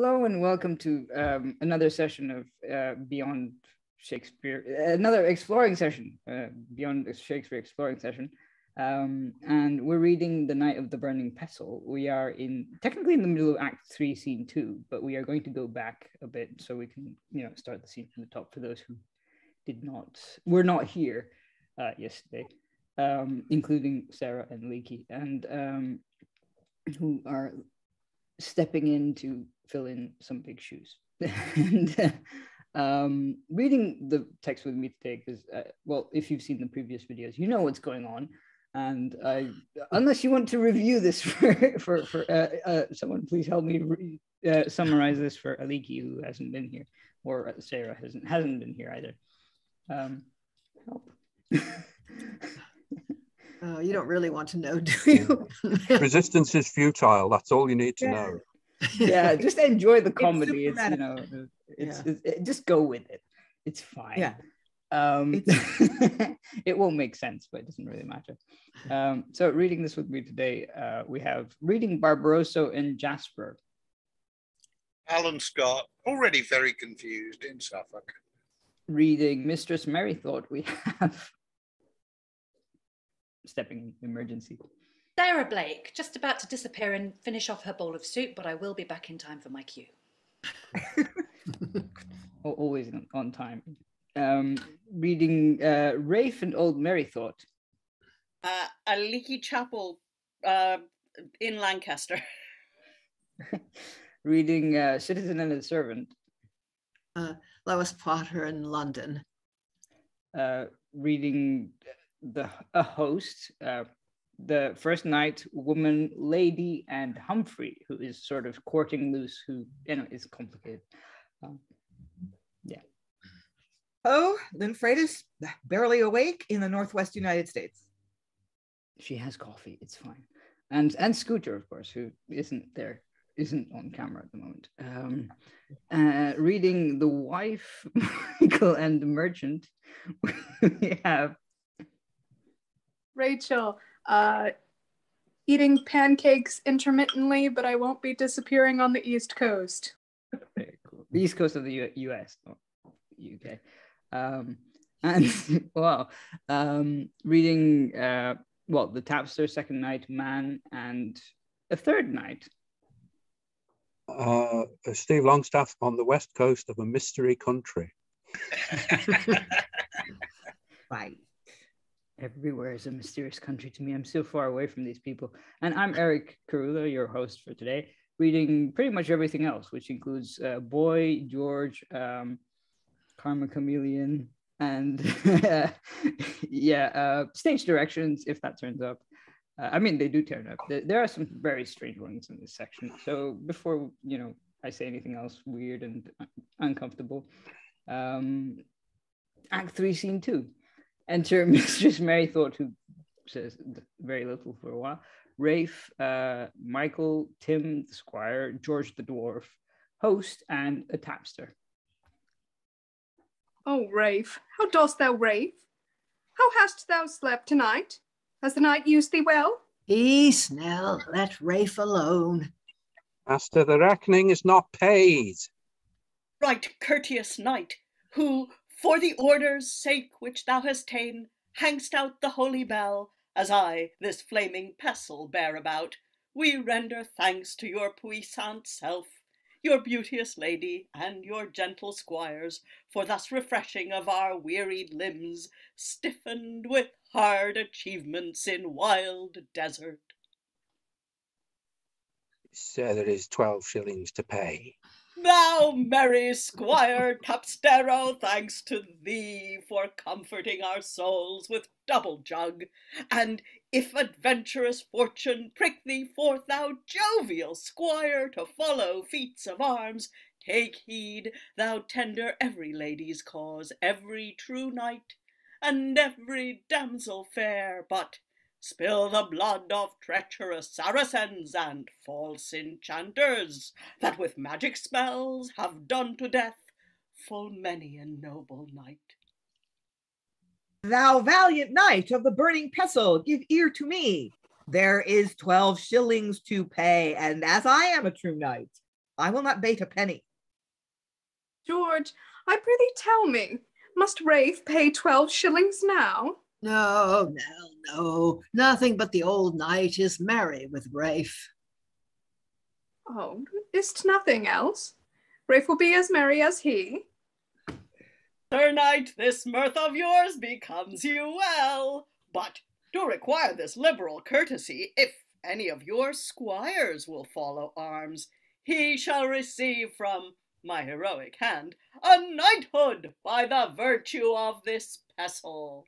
Hello and welcome to another session of Beyond Shakespeare, another exploring session, Beyond Shakespeare exploring session. And we're reading The Night of the Burning Pestle. We are technically in the middle of Act 3, Scene 2, but we are going to go back a bit so we can, start the scene from the top for those who were not here yesterday, including Sarah and Leaky, and who are stepping in to fill in some big shoes. And reading the text with me today, because, if you've seen the previous videos, you know what's going on. And unless you want to review this for someone, please help me summarize this for Aliki, who hasn't been here, or Sarah hasn't been here either. Help. You don't really want to know, do you? Resistance is futile. That's all you need to know. Yeah, just enjoy the comedy. Just go with it. It's fine. Yeah. It won't make sense, but it doesn't really matter. So reading this with me today, we have reading Barbarossa and Jasper. Alan Scott, already very confused in Suffolk. Reading Mistress Merrythought, we have stepping emergency. Sarah Blake, just about to disappear and finish off her bowl of soup, but I will be back in time for my cue. Always on time. Reading Rafe and Old Merrythought. A leaky chapel in Lancaster. Reading Citizen and a Servant. Lois Potter in London. Reading a host, the first night woman, Lady, and Humphrey, who is sort of courting Luce, who is complicated. Linfreitas, barely awake in the Northwest United States. She has coffee, it's fine. And Scooter, of course, who isn't on camera at the moment. Reading The Wife, Michael, and the Merchant, we have Rachel, eating pancakes intermittently, but I won't be disappearing on the East Coast. Very cool. The East Coast of the US, not UK. And wow, reading the Tapster, second night, Man, and a third night. Steve Longstaff on the west coast of a mystery country. Right. Everywhere is a mysterious country to me. I'm so far away from these people. And I'm Eric Karoulla, your host for today, reading pretty much everything else, which includes Boy, George, Karma Chameleon, and stage directions, if that turns up. They do turn up. There are some very strange ones in this section. So before, I say anything else weird and uncomfortable, Act 3, Scene 2. Enter Mistress Merrythought, who says very little for a while. Rafe, Michael, Tim the Squire, George the Dwarf, host, and a tapster. Oh, Rafe, how dost thou rave? How hast thou slept tonight? Has the night used thee well? Peace, Nell, let Rafe alone. Master, the reckoning is not paid. Right courteous knight, who, for the order's sake which thou hast ta'en, hangst out the holy bell, as I this flaming pestle bear about, we render thanks to your puissant self, your beauteous lady, and your gentle squires, for thus refreshing of our wearied limbs, stiffened with hard achievements in wild desert. Sir, there is 12 shillings to pay. Thou merry squire Tapstero, thanks to thee for comforting our souls with double jug, and if adventurous fortune prick thee forth, thou jovial squire, to follow feats of arms, take heed thou tender every lady's cause, every true knight, and every damsel fair, but spill the blood of treacherous Saracens and false enchanters, that with magic spells have done to death full many a noble knight. Thou valiant knight of the Burning Pestle, give ear to me. There is 12 shillings to pay, and as I am a true knight, I will not bate a penny. George, I prithee tell me, must Rafe pay 12 shillings now? No, nothing but the old knight is merry with Rafe. Oh, is't nothing else? Rafe will be as merry as he. Sir Knight, this mirth of yours becomes you well, but do require this liberal courtesy. If any of your squires will follow arms, he shall receive from my heroic hand a knighthood by the virtue of this pestle.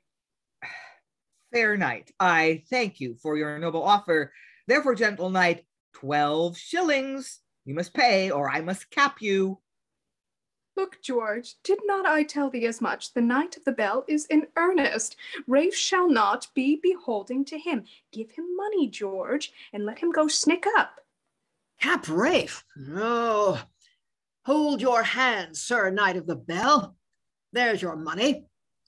Fair knight, I thank you for your noble offer. Therefore, gentle knight, 12 shillings you must pay, or I must cap you. Look, George, did not I tell thee as much? The Knight of the Bell is in earnest. Rafe shall not be beholding to him. Give him money, George, and let him go snick up. Cap Rafe? No. Hold your hand, Sir Knight of the Bell. There's your money.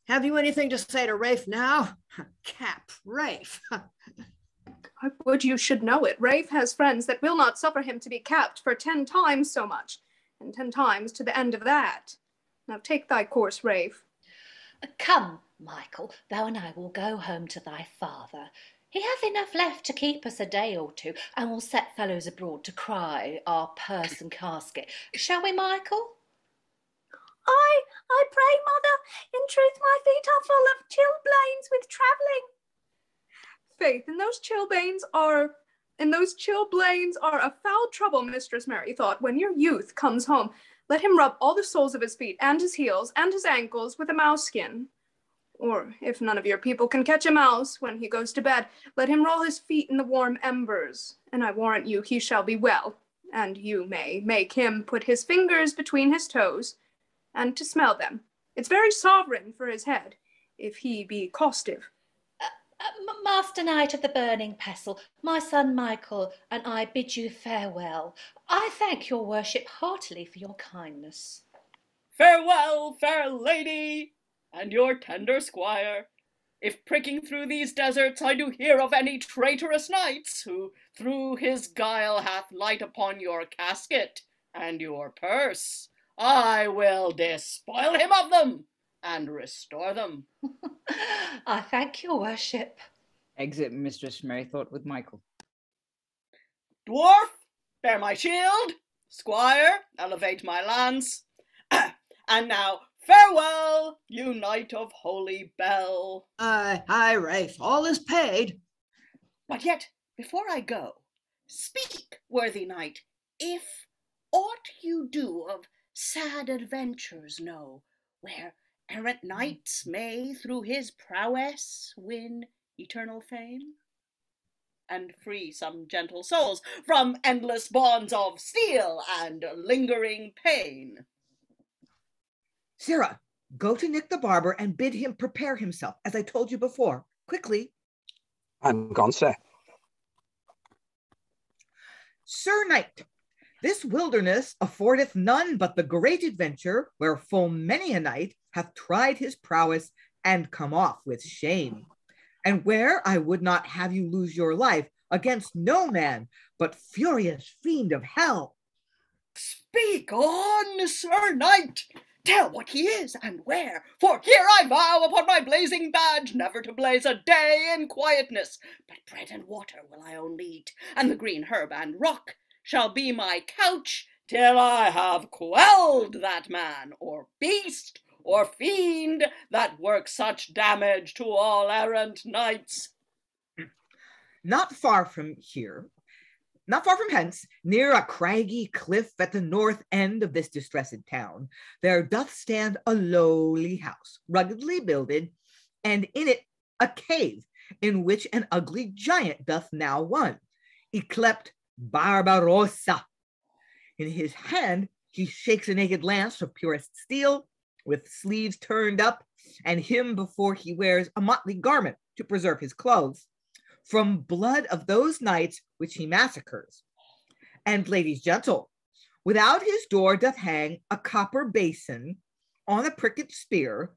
Have you anything to say to Rafe now? Cap Rafe. I would you should know it. Rafe has friends that will not suffer him to be capped for 10 times so much, and 10 times to the end of that. Now take thy course, Rafe. Come, Michael, thou and I will go home to thy father. He hath enough left to keep us a day or two, and will set fellows abroad to cry our purse and casket. Shall we, Michael? I pray, mother. In truth, my feet are full of chilblains with travelling. Faith, and those chilblains are a foul trouble, Mistress Mary thought. When your youth comes home, let him rub all the soles of his feet and his heels and his ankles with a mouse skin. Or if none of your people can catch a mouse when he goes to bed, let him roll his feet in the warm embers, and I warrant you he shall be well. And you may make him put his fingers between his toes, and to smell them. It's very sovereign for his head, if he be costive. Master Knight of the Burning Pestle, my son Michael and I bid you farewell. I thank your worship heartily for your kindness. Farewell, fair lady, and your tender squire. If pricking through these deserts I do hear of any traitorous knights, who through his guile hath light upon your casket and your purse, I will despoil him of them and restore them. I thank your worship. Exit Mistress Merrythought with Michael. Dwarf, bear my shield. Squire, elevate my lance. And now, farewell, you Knight of Holy Bell. Aye, Rafe, all is paid. But yet, before I go, speak, worthy knight, if aught you do of sad adventures know, where errant knights may through his prowess win eternal fame, and free some gentle souls from endless bonds of steel and lingering pain. Sarah, go to Nick the barber and bid him prepare himself, as I told you before. Quickly. I'm gone, sir. Sir Knight, this wilderness affordeth none but the great adventure where full many a knight hath tried his prowess and come off with shame, and where I would not have you lose your life against no man but furious fiend of hell. Speak on, Sir Knight. Tell what he is and where, for here I vow upon my blazing badge never to blaze a day in quietness, but bread and water will I only eat, and the green herb and rock shall be my couch till I have quelled that man or beast or fiend that works such damage to all errant knights. Not far from hence, near a craggy cliff at the north end of this distressed town, there doth stand a lowly house, ruggedly builded, and in it a cave, in which an ugly giant doth now one, yclept Barbarossa. In his hand he shakes a naked lance of purest steel, with sleeves turned up, and him before he wears a motley garment to preserve his clothes, from blood of those knights which he massacres. And ladies gentle, without his door doth hang a copper basin on a pricked spear,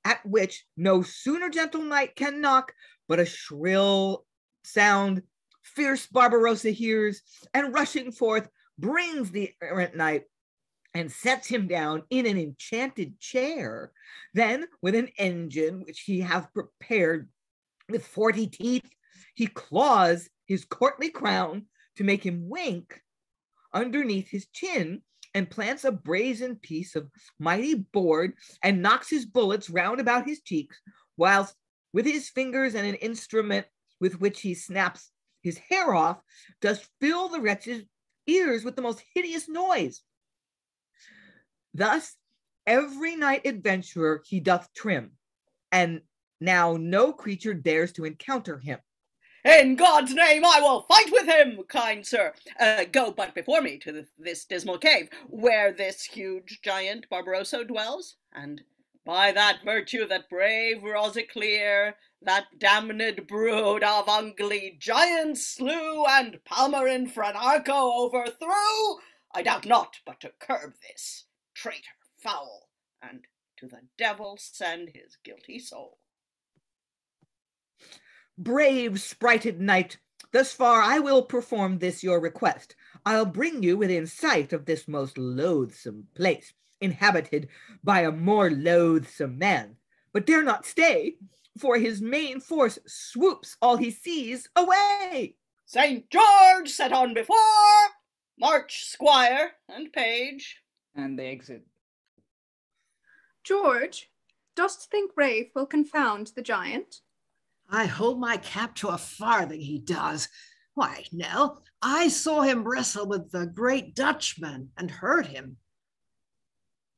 at which no sooner gentle knight can knock, but a shrill sound Fierce Barbarossa hears, and rushing forth, brings the errant knight and sets him down in an enchanted chair. Then, with an engine which he hath prepared with 40 teeth, he claws his courtly crown to make him wink underneath his chin, and plants a brazen piece of mighty board and knocks his bullets round about his cheeks, whilst with his fingers and an instrument with which he snaps his hair off, does fill the wretch's ears with the most hideous noise. Thus every night adventurer he doth trim, and now no creature dares to encounter him. In God's name, I will fight with him, kind sir. Go but before me to this dismal cave, where this huge giant Barbarossa dwells, and by that virtue that brave Rosiclear, that damned brood of ugly giants slew, and Palmerin Franarco overthrew, I doubt not but to curb this traitor foul, and to the devil send his guilty soul. Brave sprited knight, thus far I will perform this your request. I'll bring you within sight of this most loathsome place, inhabited by a more loathsome man, but dare not stay, for his main force swoops all he sees away. St. George, set on before! March, squire and page. And they exit. George, dost think Rafe will confound the giant? I hold my cap to a farthing he does. Why, Nell, I saw him wrestle with the great Dutchman and hurt him.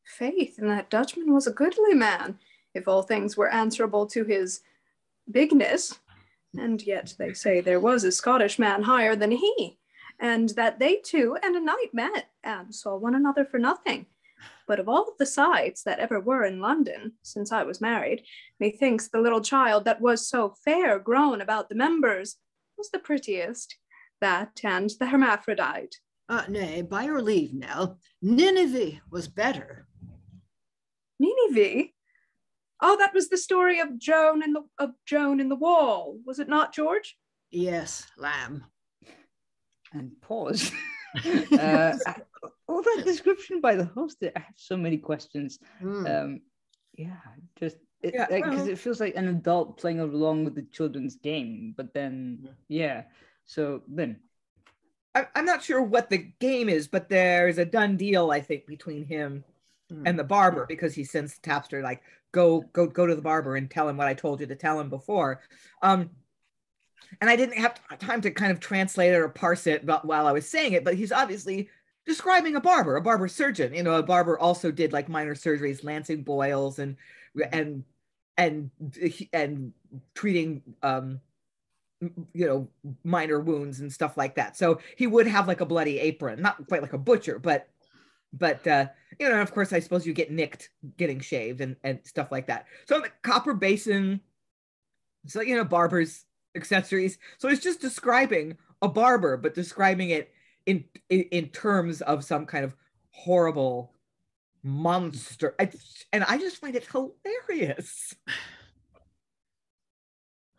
Faith, and that Dutchman was a goodly man, if all things were answerable to his bigness. And yet they say there was a Scottish man higher than he, and that they two and a knight met and saw one another for nothing. But of all the sights that ever were in London, since I was married, methinks the little child that was so fair grown about the members was the prettiest, that and the hermaphrodite. Nay, by your leave, Nell, Nineveh was better. Nineveh? Oh, that was the story of Joan and the Wall, was it not, George? Yes, lamb. And pause. All that description by the host, I have so many questions. Because it feels like an adult playing along with the children's game. But then, so then. I'm not sure what the game is, but there's a done deal, I think, between him and the barber, because he sends the tapster, like, go to the barber and tell him what I told you to tell him before. And I didn't have time to kind of translate it or parse it while I was saying it, but he's obviously describing a barber surgeon. You know, a barber also did like minor surgeries, lancing boils and treating minor wounds and stuff like that. So he would have like a bloody apron, not quite like a butcher, but of course, I suppose you get nicked getting shaved and stuff like that. So the copper basin, so barbers accessories. So it's just describing a barber, but describing it in terms of some kind of horrible monster. And I just find it hilarious.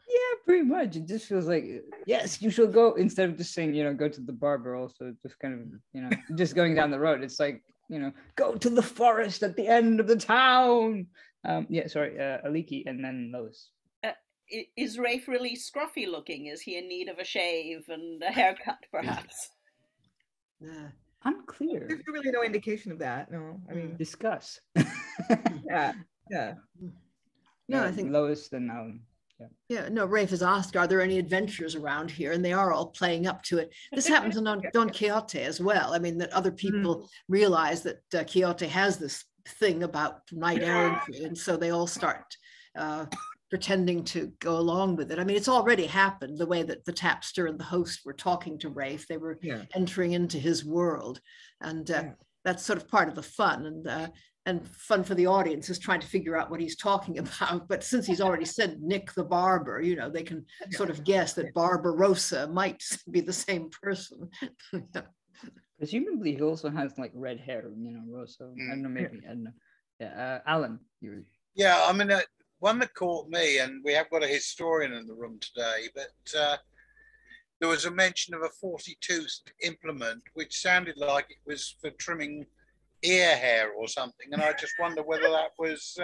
Yeah, pretty much. It just feels like, yes, you should go, instead of just saying, go to the barber, also just kind of, just going down the road. It's like, go to the forest at the end of the town. Aliki and then Lois. Is Rafe really scruffy looking? Is he in need of a shave and a haircut, perhaps? Unclear. There's really no indication of that. No, I mean, discuss. yeah. No, I think Lois then Alan. Rafe has asked, are there any adventures around here? And they are all playing up to it. This happens in Don Quixote as well. I mean, that other people realize that Quixote has this thing about knight errantry, and so they all start pretending to go along with it. I mean, it's already happened, the way that the tapster and the host were talking to Rafe. They were entering into his world, and that's sort of part of the fun. And fun for the audience is trying to figure out what he's talking about. But since he's already said Nick the Barber, they can sort of guess that Barbarossa might be the same person. Presumably he also has like red hair, Rosa. I don't know, maybe. I don't know. Yeah, Alan. Yeah, I mean, one that caught me, and we have got a historian in the room today, but there was a mention of a 40-toothed implement, which sounded like it was for trimming ear hair or something. And I just wonder whether that was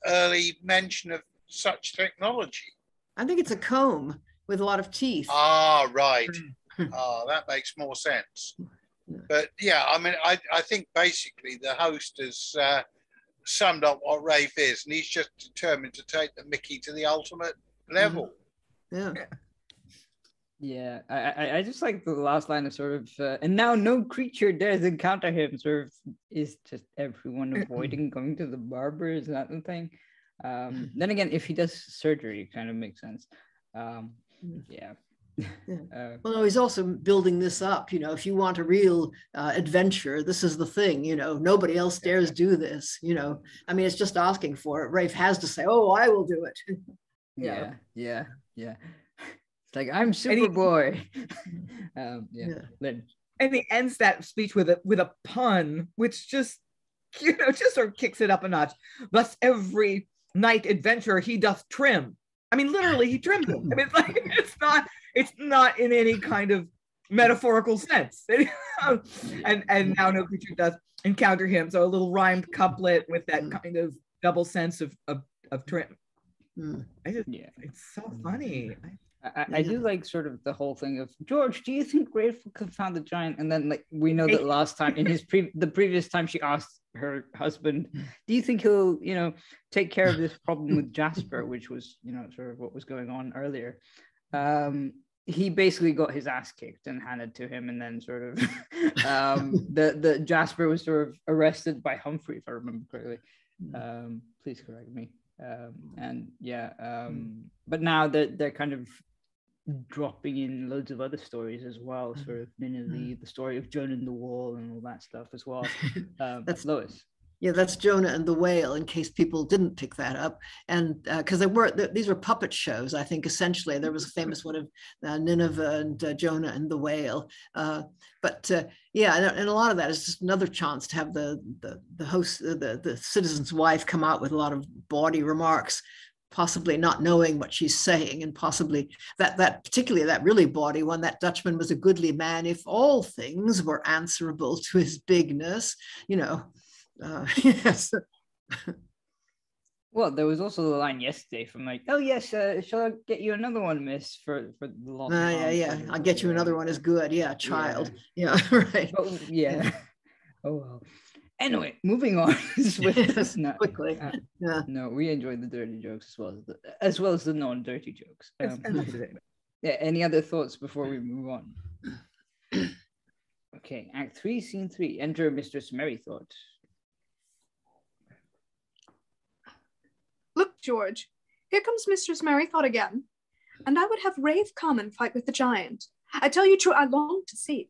early mention of such technology. I think it's a comb with a lot of teeth. Ah, right. That makes more sense. But yeah, I mean, I think basically the host has summed up what Rafe is, and he's just determined to take the Mickey to the ultimate level. Yeah. Yeah, I just like the last line of sort of, and now no creature dares encounter him, sort of is just everyone avoiding going to the barber, is that the thing? Then again, if he does surgery, it kind of makes sense. Yeah. Well, no, he's also building this up. You know, if you want a real adventure, this is the thing. You know, nobody else dares do this. You know, I mean, it's just asking for it. Rafe has to say, "Oh, I will do it." Yeah. It's like, I'm Superboy. And he ends that speech with a pun, which just, just sort of kicks it up a notch. Thus, every night adventurer he doth trim. I mean, literally, he trimmed him. I mean, it's not in any kind of metaphorical sense. and now no creature doth encounter him. So a little rhymed couplet with that kind of double sense of trim. It's so funny. I do like sort of the whole thing of, George, do you think Rafe will confound the giant? And then, like, we know that last time in the previous time she asked her husband, do you think he'll, take care of this problem with Jasper, which was, sort of what was going on earlier. He basically got his ass kicked and handed to him, and then sort of the Jasper was sort of arrested by Humphrey, if I remember correctly. Please correct me. But now they're kind of dropping in loads of other stories as well, sort of the story of Jonah and the Wall and all that stuff as well. That's Lois. Yeah, that's Jonah and the Whale, in case people didn't pick that up. And because these were puppet shows, I think, essentially. There was a famous one of Nineveh and Jonah and the Whale. And a lot of that is just another chance to have the host, the citizen's wife, come out with a lot of bawdy remarks, possibly not knowing what she's saying, and possibly particularly that really bawdy one, that Dutchman was a goodly man if all things were answerable to his bigness, yes. Well, there was also the line yesterday from like, oh yes, shall I get you another one, miss, for the lost I'll get you another one is good. Yeah, child. Yeah, right. Oh well. Anyway, moving on quickly. No, we enjoyed the dirty jokes as well as the non-dirty jokes. Any other thoughts before we move on? Okay, Act 3, Scene 3. Enter Mistress Merrythought. Look, George, here comes Mistress Merrythought again, and I would have Rafe come and fight with the giant. I tell you true, I long to see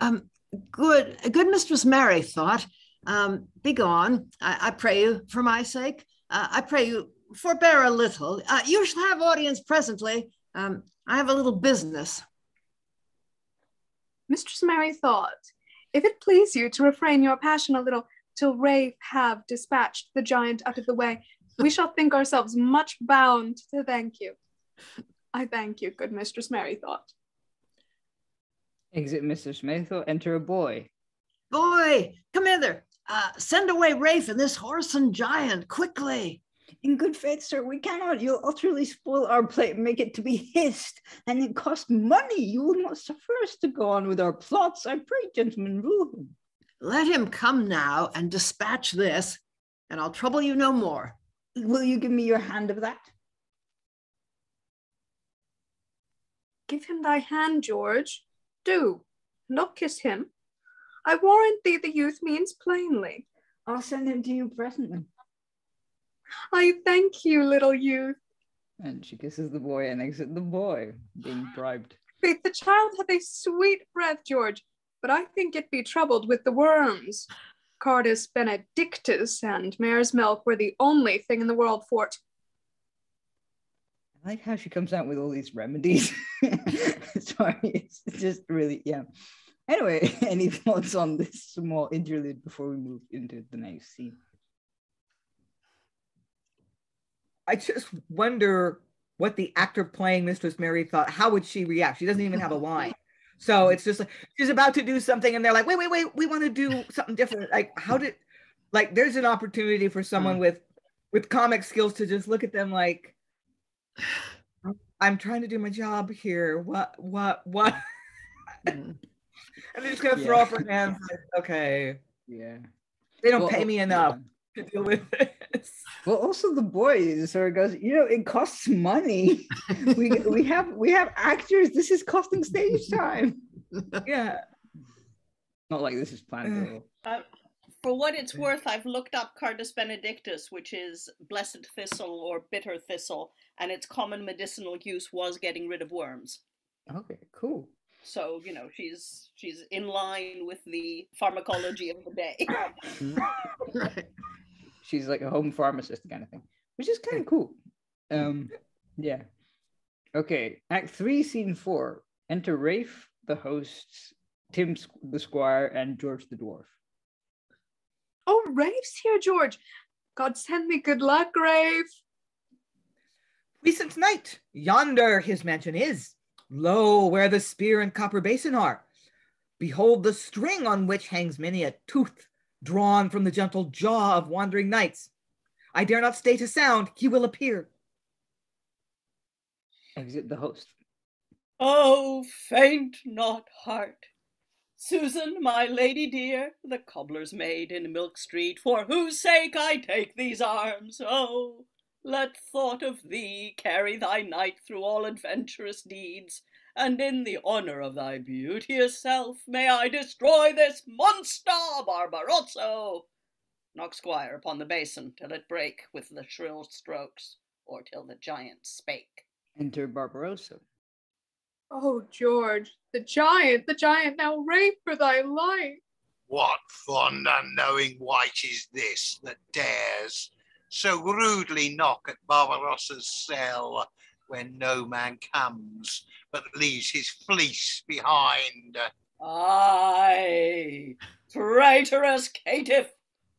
it. Good Mistress Merrythought, be gone, I pray you, for my sake. I pray you, forbear a little. You shall have audience presently. I have a little business. Mistress Merrythought, if it please you to refrain your passion a little till Rafe have dispatched the giant out of the way, we shall think ourselves much bound to thank you. I thank you, good Mistress Merrythought. Exit Mistress Merrythought, enter a boy. Boy, come hither. Send away Rafe and this whoreson giant, quickly. In good faith, sir, we cannot. You'll utterly spoil our plate and make it to be hissed, and it costs money. You will not suffer us to go on with our plots. I pray, gentlemen, rule him. Let him come now and dispatch this, and I'll trouble you no more. Will you give me your hand of that? Give him thy hand, George. Do, and I'll kiss him. I warrant thee the youth means plainly. I'll send him to you presently. I thank you, little youth. And she kisses the boy and exits the boy, being bribed. Faith, the child hath a sweet breath, George, but I think it be troubled with the worms. Cardus benedictus and mare's milk were the only thing in the world for it. I like how she comes out with all these remedies. Sorry, it's just really, yeah. Anyway, any thoughts on this small interlude before we move into the next scene? I just wonder what the actor playing Mistress Mary thought. How would she react? She doesn't even have a line. So it's just like she's about to do something and they're like, wait, we want to do something different. Like, there's an opportunity for someone with comic skills to just look at them like, I'm trying to do my job here. What? And they're just gonna throw up her hands like, okay. Yeah. They don't pay me enough to deal with this. Well, also the boy sort of goes, it costs money. we have actors. This is costing stage time. Yeah. Not like this is planned. For what it's worth, I've looked up Cardus benedictus, which is blessed thistle or bitter thistle, and its common medicinal use was getting rid of worms. Okay, cool. So, she's in line with the pharmacology of the day. Right. She's like a home pharmacist kind of thing, which is kind of cool. Yeah. Okay, Act 3, Scene 4. Enter Rafe, the hosts, Tim the squire, and George the dwarf. Oh, Rafe's here, George. God send me good luck, Rafe. Puissant knight, yonder his mansion is. Lo, where the spear and copper basin are. Behold the string on which hangs many a tooth, drawn from the gentle jaw of wandering knights. I dare not state a sound, he will appear. Exit the host. Oh, faint not heart. Susan, my lady dear, the cobbler's maid in Milk Street, for whose sake I take these arms. Oh, let thought of thee carry thy knight through all adventurous deeds, and in the honour of thy beauteous self may I destroy this monster Barbarosso. Knock squire upon the basin till it break with the shrill strokes, or till the giant spake. Enter Barbarossa. Oh, George, the giant, now Rafe for thy life. What fond unknowing wight is this that dares so rudely knock at Barbarossa's cell when no man comes, but leaves his fleece behind? I, traitorous caitiff,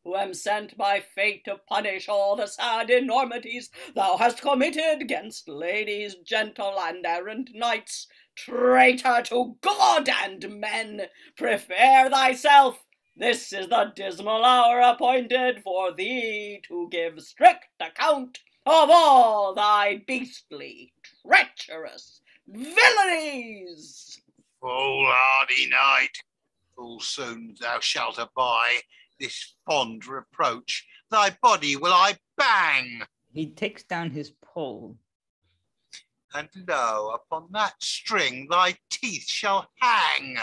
who am sent by fate to punish all the sad enormities thou hast committed against ladies, gentle and errant knights, traitor to God and men, prepare thyself. This is the dismal hour appointed for thee to give strict account of all thy beastly, treacherous villainies. Foolhardy knight, full soon thou shalt abide this fond reproach. Thy body will I bang. He takes down his pole. And lo, upon that string thy teeth shall hang.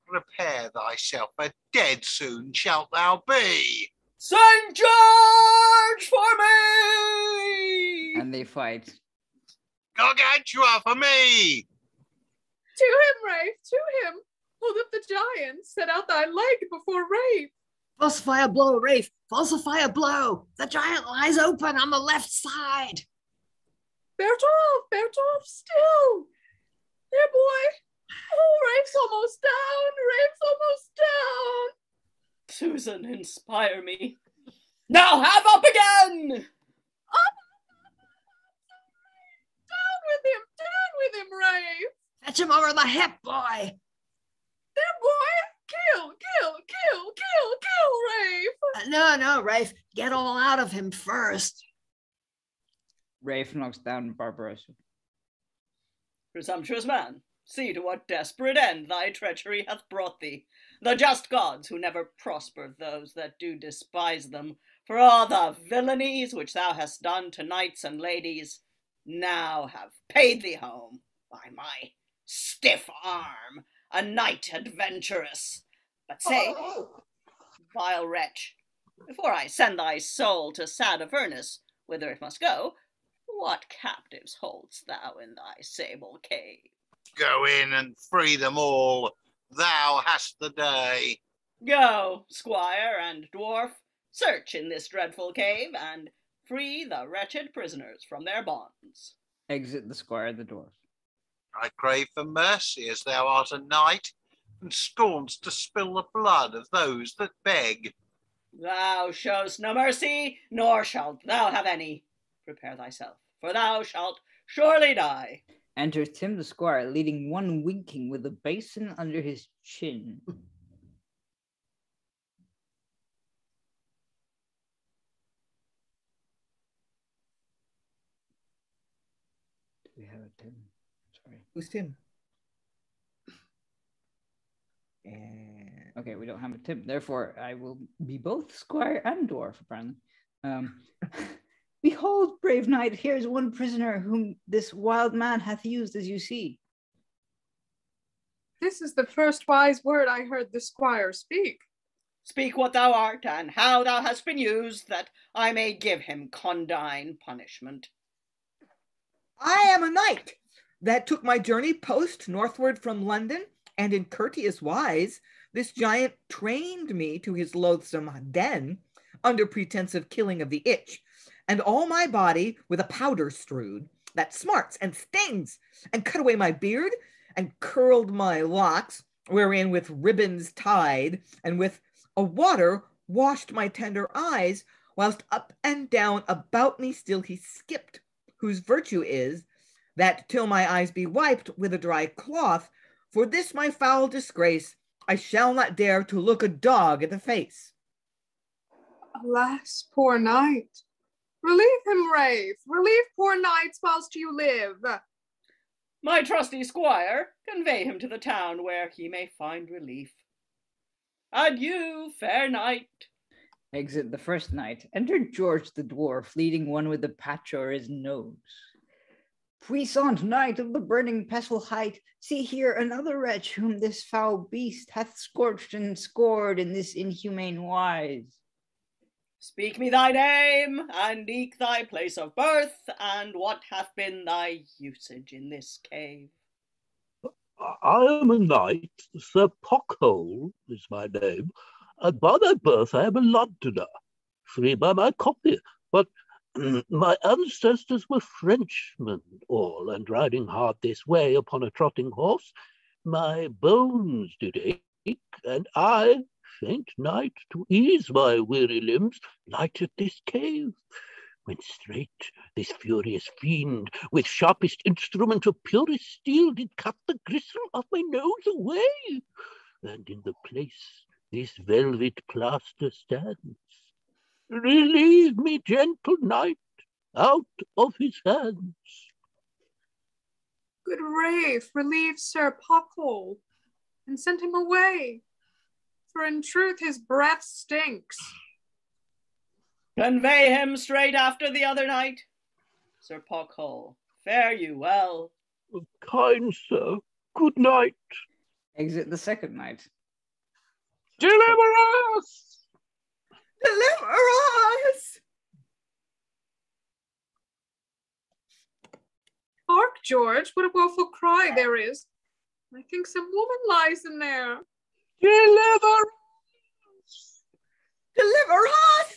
Prepare thyself, a dead soon shalt thou be. St. George for me! And they fight. Gargantua for me! To him, Rafe, to him. Hold up the giant, set out thy leg before Rafe. Falsify a blow, Rafe. Falsify a blow. The giant lies open on the left side. Bertolf, still. There, boy. Oh, Rafe's almost down. Susan, inspire me. Now have up again! Up. Down with him, Rafe. Fetch him over the hip, boy. There, boy. Kill, Rafe. No, Rafe. Get all out of him first. Rafe knocks down Barbarossa. Presumptuous man, see to what desperate end thy treachery hath brought thee. The just gods, who never prosper those that do despise them, for all the villainies which thou hast done to knights and ladies, now have paid thee home by my stiff arm, a knight adventurous. But say, vile wretch, before I send thy soul to sad Avernus, whither it must go, what captives holdst thou in thy sable cave? Go in and free them all. Thou hast the day. Go, squire and dwarf, search in this dreadful cave, and free the wretched prisoners from their bonds. Exit the squire and the dwarf. I crave for mercy, as thou art a knight, and scornst to spill the blood of those that beg. Thou show'st no mercy, nor shalt thou have any. Prepare thyself, for thou shalt surely die. Enter Tim the Squire, leading one winking with a basin under his chin. Do we have a Tim? Sorry. Who's Tim? And... Okay, we don't have a Tim. Therefore, I will be both Squire and Dwarf, apparently. Behold, brave knight, here's one prisoner whom this wild man hath used as you see. This is the first wise word I heard the squire speak. Speak what thou art, and how thou hast been used, that I may give him condign punishment. I am a knight that took my journey post northward from London, and in courteous wise, this giant trained me to his loathsome den, under pretense of killing of the itch, and all my body with a powder strewed, that smarts and stings, and cut away my beard, and curled my locks, wherein with ribbons tied, and with a water washed my tender eyes, whilst up and down about me still he skipped, whose virtue is, that till my eyes be wiped with a dry cloth, for this my foul disgrace, I shall not dare to look a dog in the face. Alas, poor knight. Relieve him, Rafe. Relieve poor knights whilst you live. My trusty squire, convey him to the town where he may find relief. Adieu, fair knight. Exit the first knight. Enter George the dwarf, leading one with a patch o'er his nose. Puissant knight of the Burning Pestle height, see here another wretch whom this foul beast hath scorched and scored in this inhumane wise. Speak me thy name, and eke thy place of birth, and what hath been thy usage in this cave. I am a knight, Sir Pockhole is my name, and by my birth I am a Londoner, free by my copy, but my ancestors were Frenchmen all, and riding hard this way upon a trotting horse, my bones did ache, and I, faint knight, to ease my weary limbs, lighted this cave, when straight this furious fiend, with sharpest instrument of purest steel, did cut the gristle of my nose away, and in the place this velvet plaster stands. Relieve me, gentle knight, out of his hands. Good Rafe, relieve Sir Pockhole, and send him away, for in truth his breath stinks. Convey him straight after the other knight. Sir Pockhole, fare you well. Kind sir, good night. Exit the second knight. Deliver us! Deliver us! Hark, George, what a woeful cry there is. I think some woman lies in there. Deliver us! Deliver us!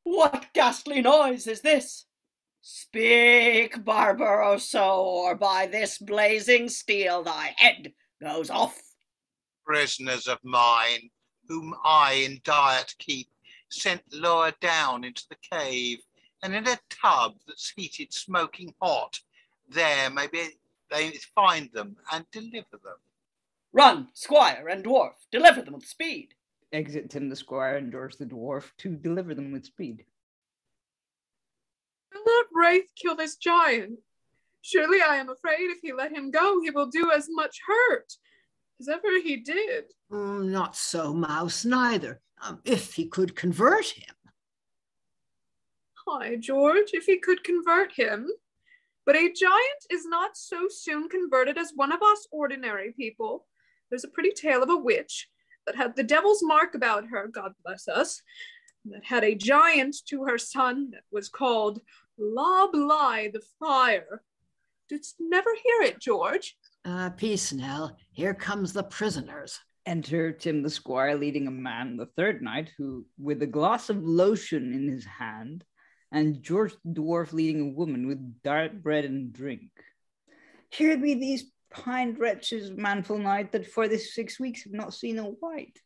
What ghastly noise is this? Speak, Barbarosso, or by this blazing steel thy head goes off. Prisoners of mine, whom I in diet keep, sent lower down into the cave, and in a tub that's heated smoking hot, there maybe they find them and deliver them. Run, squire and dwarf, deliver them with speed. Exit Tim the Squire and George the dwarf to deliver them with speed. Will not Rafe kill this giant? Surely I am afraid if he let him go, he will do as much hurt as ever he did. Not so, mouse, neither, if he could convert him. Aye, George, if he could convert him. But a giant is not so soon converted as one of us ordinary people. There's a pretty tale of a witch that had the devil's mark about her, God bless us, that had a giant to her son that was called Lob Lie the Friar. Didst never hear it, George? Peace, Nell. Here comes the prisoners. Enter Tim the Squire leading a man, the third knight, who, with a glass of lotion in his hand, and George the dwarf leading a woman with dirt bread and drink. Here be these pined wretches, manful knight, that for this 6 weeks have not seen a white.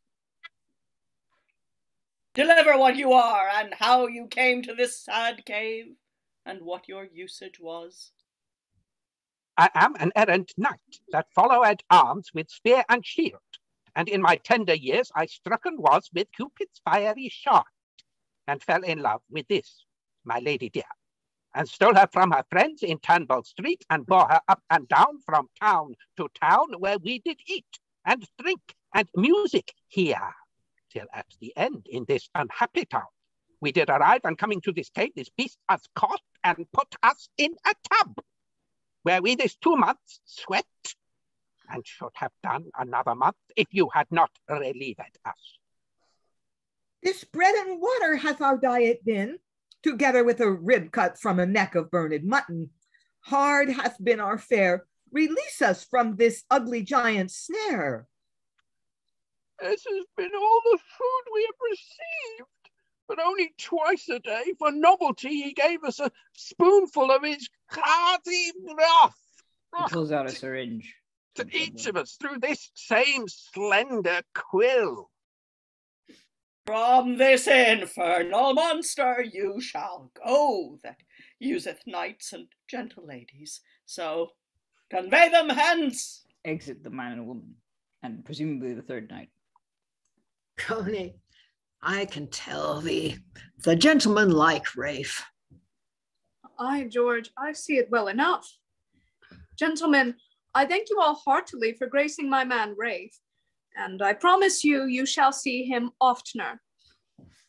Deliver what you are, and how you came to this sad cave. and what your usage was? I am an errant knight that follow at arms with spear and shield, and in my tender years I strucken was with Cupid's fiery shot, and fell in love with this, my lady dear, and stole her from her friends in Turnbull Street, and bore her up and down from town to town, where we did eat, and drink, and music hear, till at the end in this unhappy town we did arrive, and coming to this cave, this beast us caught, and put us in a tub, where we this 2 months sweat, and should have done another month if you had not relieved us. This bread and water hath our diet been, together with a rib cut from a neck of burned mutton. Hard hath been our fare. Release us from this ugly giant's snare. This has been all the food we have received, but only twice a day. For novelty, he gave us a spoonful of his hearty broth. He pulls out a syringe. To each of us through this same slender quill. From this infernal monster you shall go, that useth knights and gentle ladies. So convey them hence. Exit the man and woman, and presumably the third knight. Coney, I can tell thee, the gentleman like Rafe. Aye, George, I see it well enough. Gentlemen, I thank you all heartily for gracing my man Rafe, and I promise you, you shall see him oftener.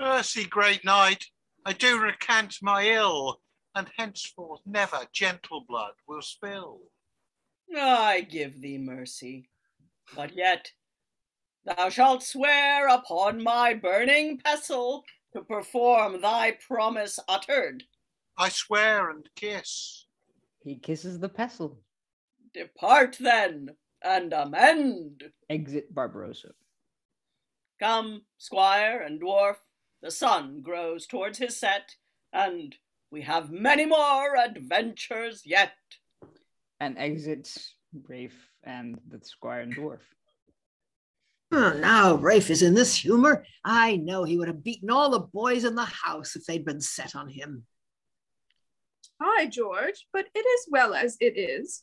Mercy, great knight, I do recant my ill, and henceforth never gentle blood will spill. I give thee mercy, but yet thou shalt swear upon my burning pestle to perform thy promise uttered. I swear and kiss. He kisses the pestle. Depart then, and amend. Exit Barbarossa. Come, squire and dwarf, the sun grows towards his set, and we have many more adventures yet. And exits Rafe and the squire and dwarf. Now Rafe is in this humor. I know he would have beaten all the boys in the house if they'd been set on him. Aye, George, but it is well as it is.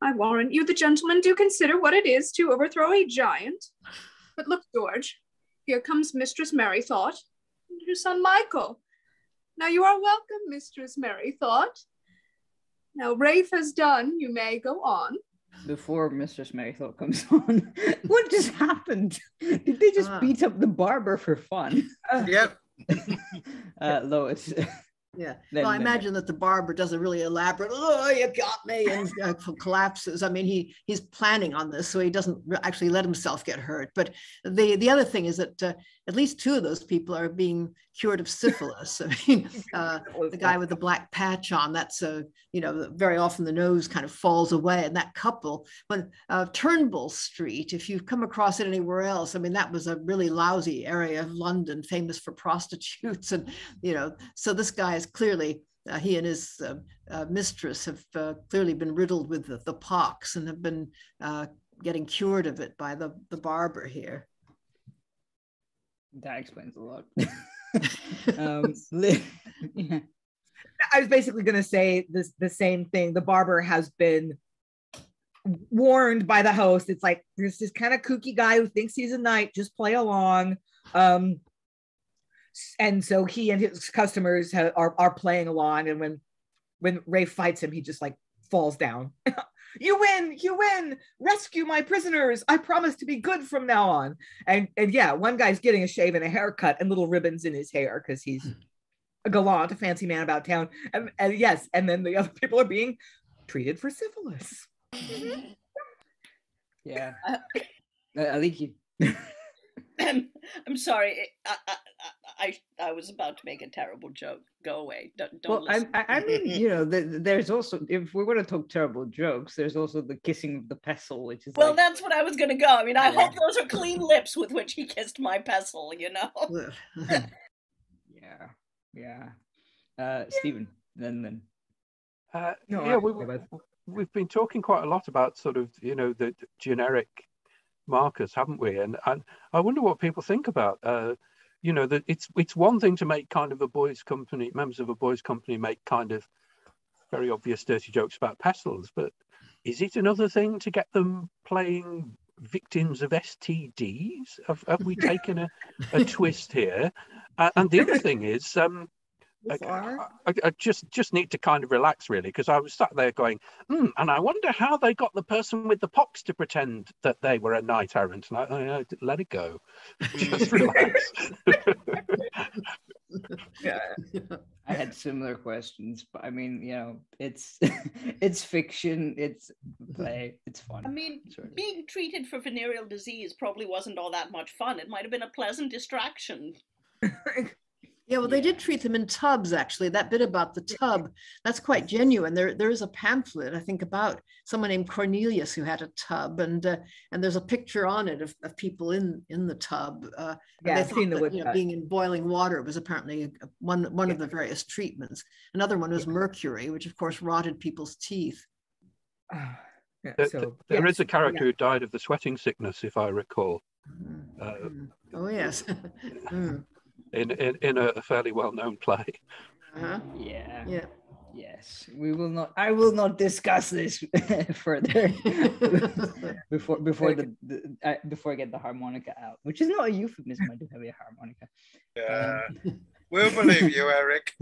I warrant you the gentlemen do consider what it is to overthrow a giant. But look, George, here comes Mistress Merrythought and her son Michael. Now you are welcome, Mistress Merrythought. Now Rafe has done, you may go on. Before Mistress Merrythought comes on, what just happened? Did they just beat up the barber for fun? Yep. Lois. Yeah. Well, I imagine that the barber does a really elaborate, oh, you got me, and collapses. I mean, he's planning on this, so he doesn't actually let himself get hurt. But the other thing is that at least 2 of those people are being cured of syphilis. I mean, the guy with the black patch on, that's, very often the nose kind of falls away. And that couple, when Turnbull Street, if you've come across it anywhere else, I mean, that was a really lousy area of London, famous for prostitutes. And, so this guy is clearly, he and his mistress have clearly been riddled with the pox and have been getting cured of it by the barber here. That explains a lot. Yeah. I was basically going to say the same thing. The barber has been warned by the host. It's like, there's this kind of kooky guy who thinks he's a knight, just play along. And so he and his customers are playing along. And when Rafe fights him, he just like falls down. You win, rescue my prisoners. I promise to be good from now on. And yeah, one guy's getting a shave and a haircut and little ribbons in his hair because he's a gallant, a fancy man about town. And yes, and then the other people are being treated for syphilis. Yeah. I think you. I'm sorry. I was about to make a terrible joke. Go away. Don't well, listen. I mean, there's also, if we're going to talk terrible jokes, there's also the kissing of the pestle, which is well, that's what I was going to go. I mean, I hope those are clean lips with which he kissed my pestle, Yeah. Stephen, then. We've been talking quite a lot about sort of, the generic markers, haven't we? And I wonder what people think about, that it's one thing to make kind of members of a boys' company make kind of very obvious dirty jokes about pestles, but is it another thing to get them playing victims of STDs? Have we taken a twist here? And the other thing is, I just need to kind of relax, really, because I was sat there going, and I wonder how they got the person with the pox to pretend that they were a knight errant. And I let it go. Just relax. Yeah. I had similar questions, but I mean, it's it's fiction, it's play, it's fun. I mean, being treated for venereal disease probably wasn't all that much fun. It might have been a pleasant distraction. Yeah, well, they did treat them in tubs, actually. That bit about the tub, that's quite genuine. There is a pamphlet, I think, about someone named Cornelius who had a tub, and there's a picture on it of people in the tub. I've seen that, being in boiling water was apparently one of the various treatments. Another one was mercury, which of course rotted people's teeth. There is a character who died of the sweating sickness, if I recall. Oh yes. In a fairly well-known play. Yeah. Yes, we will not. I will not discuss this further before I get the harmonica out, which is not a euphemism. I do have a harmonica. Yeah, we'll believe you, Eric.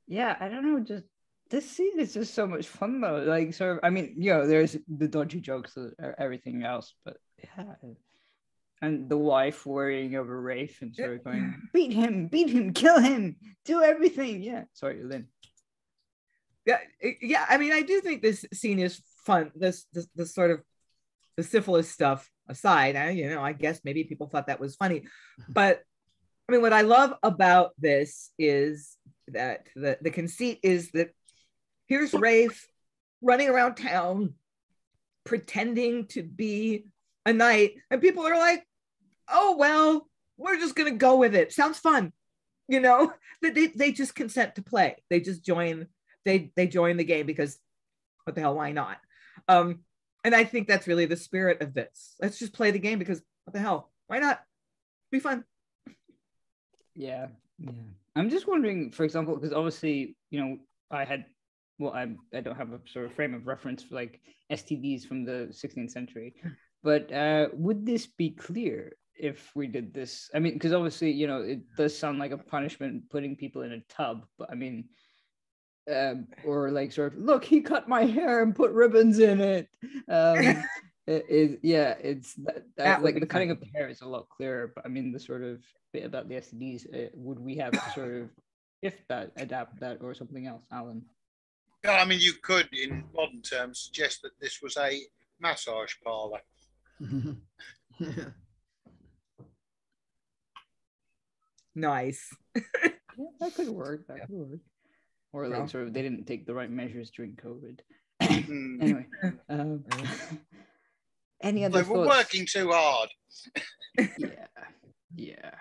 Yeah, I don't know. Just this scene is just so much fun, though. Like, sort of. I mean, there's the dodgy jokes and everything else, but yeah. And the wife worrying over Rafe and sort of going, beat him, kill him, do everything. Yeah. Sorry, Lynn. Yeah. I mean, I do think this scene is fun. This sort of the syphilis stuff aside, I guess maybe people thought that was funny. But I mean, what I love about this is that the conceit is that here's Rafe running around town pretending to be a knight, and people are like, oh well, we're just gonna go with it, sounds fun. They just consent to play. They just join the game because what the hell, why not? And I think that's really the spirit of this. Let's just play the game because what the hell, why not? Be fun. Yeah. I'm just wondering, for example, because obviously I don't have a sort of frame of reference for like STDs from the 16th century. But would this be clear if we did this? I mean, because obviously, it does sound like a punishment putting people in a tub. But I mean, or like sort of, look, he cut my hair and put ribbons in it. It's that like the cutting of the hair is a lot clearer. But I mean, the sort of bit about the STDs, would we have to sort of adapt that or something else, Alan? Yeah, I mean, you could, in modern terms, suggest that this was a massage parlor. Nice. Yeah, that could work. Or like sort of they didn't take the right measures during COVID. Anyway, any other thoughts? We're working too hard. Yeah.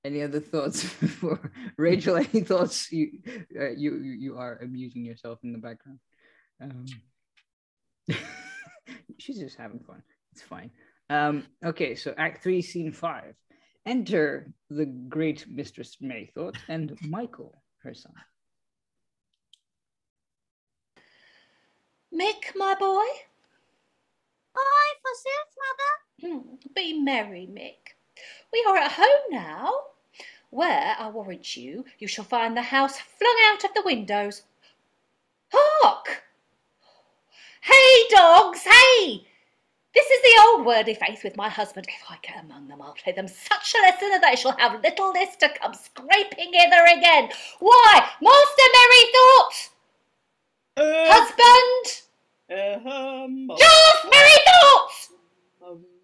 Any other thoughts for Rachel? Any thoughts? You are amusing yourself in the background. She's just having fun. It's fine. Okay, so Act 3, Scene 5. Enter the great Mistress Maythought and Michael, her son. Mick, my boy. Aye, forsooth, mother. Be merry, Mick. We are at home now, where, I warrant you, you shall find the house flung out of the windows. Hark! Hey, dogs, hey! This is the old wordy faith with my husband. If I get among them, I'll play them such a lesson that they shall have little list to come scraping hither again. Why, Master Merry Thoughts! Husband! Just Merry Thoughts!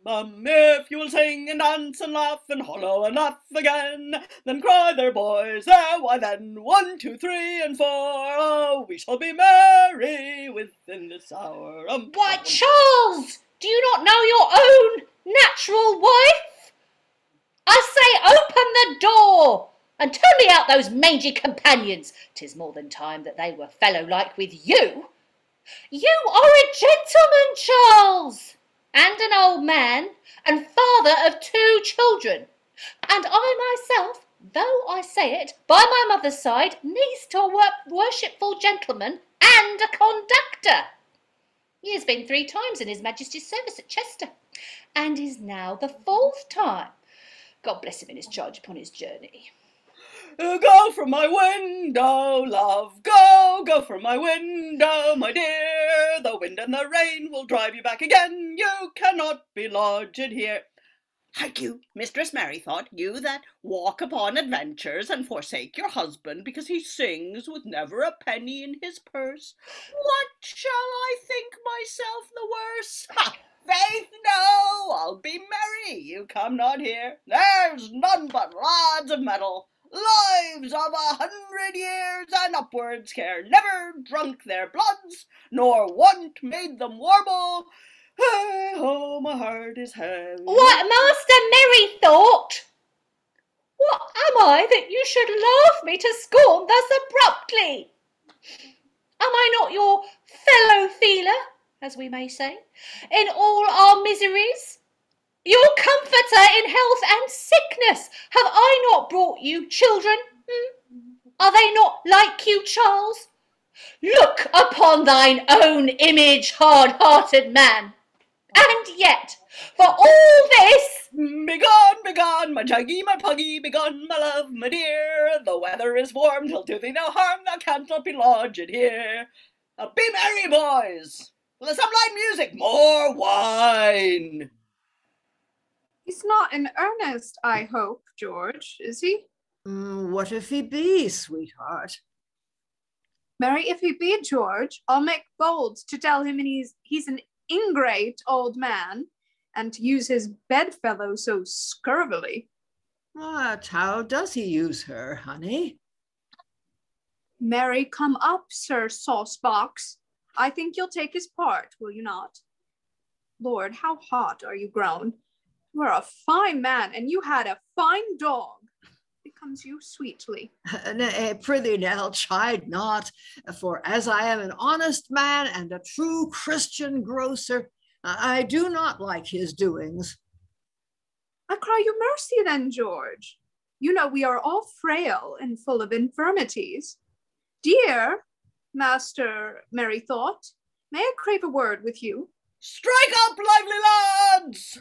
If you will sing and dance and laugh and hollow and laugh again, then cry there, boys, there, why then, 1, 2, 3, and 4, oh, we shall be merry within this hour. Why, Charles, do you not know your own natural wife? I say, open the door and turn me out those mangy companions. 'Tis more than time that they were fellow-like with you. You are a gentleman, Charles, and an old man, and father of 2 children, and I myself though I say it, by my mother's side, niece to a worshipful gentleman and a conductor. He has been 3 times in His Majesty's service at Chester, and is now the 4th time. God bless him in his charge upon his journey. Go from my window, love, go, go from my window, my dear. The wind and the rain will drive you back again. You cannot be lodged here. Hark you, Mistress Merrythought, you that walk upon adventures and forsake your husband because he sings with never a penny in his purse. What shall I think myself the worse? Ha! Faith, no, I'll be merry, you come not here. There's none but lads of mettle, lives of 100 years and upwards, care never drunk their bloods, nor want made them warble. Oh, my heart is heavy. What, Master Merrythought? What am I that you should laugh me to scorn thus abruptly? Am I not your fellow-feeler, as we may say, in all our miseries? Your comforter in health and sickness. Have I not brought you children? Are they not like you, Charles? Look upon thine own image, hard-hearted man. And yet, for all this... Begone, begone, my Tragi, my Puggy, begone, my love, my dear. The weather is warm, till do thee no harm, thou canst not be lodged here. Be merry, boys. Some light music, more wine. He's not in earnest, I hope, George, is he? What if he be, sweetheart? Marry, if he be, George, I'll make bold to tell him he's an ingrate old man, and to use his bedfellow so scurvily. What? How does he use her, honey? Marry, come up, Sir Saucebox. I think you'll take his part, will you not? Lord, how hot are you grown? You are a fine man, and you had a fine dog. Becomes you sweetly. Nay, prithee, Nell, chide not, for as I am an honest man and a true Christian grocer, I do not like his doings. I cry you mercy then, George. You know we are all frail and full of infirmities. Dear Master Merrythought, may I crave a word with you? Strike up, lively lads!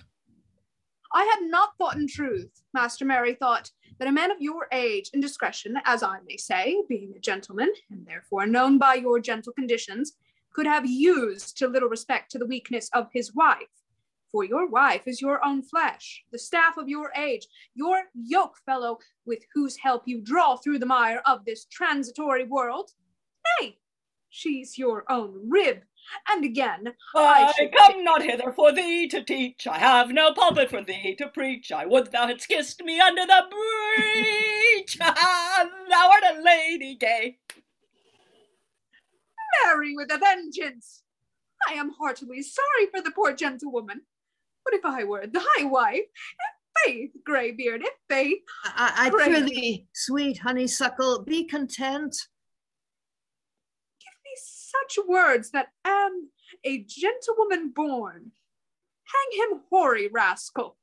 I had not thought in truth, Master Merrythought, that a man of your age and discretion, as I may say, being a gentleman, and therefore known by your gentle conditions, could have used to little respect to the weakness of his wife. For your wife is your own flesh, the staff of your age, your yoke fellow, with whose help you draw through the mire of this transitory world. Nay, she's your own rib. And again, I come not hither for thee to teach. I have no pulpit for thee to preach. I would thou hadst kissed me under the breech. Thou art a lady gay. Marry with a vengeance. I am heartily sorry for the poor gentlewoman. But if I were thy wife, faith, greybeard, if faith. I prithee, sweet honeysuckle, be content. Such words that am a gentlewoman born. Hang him, hoary rascal.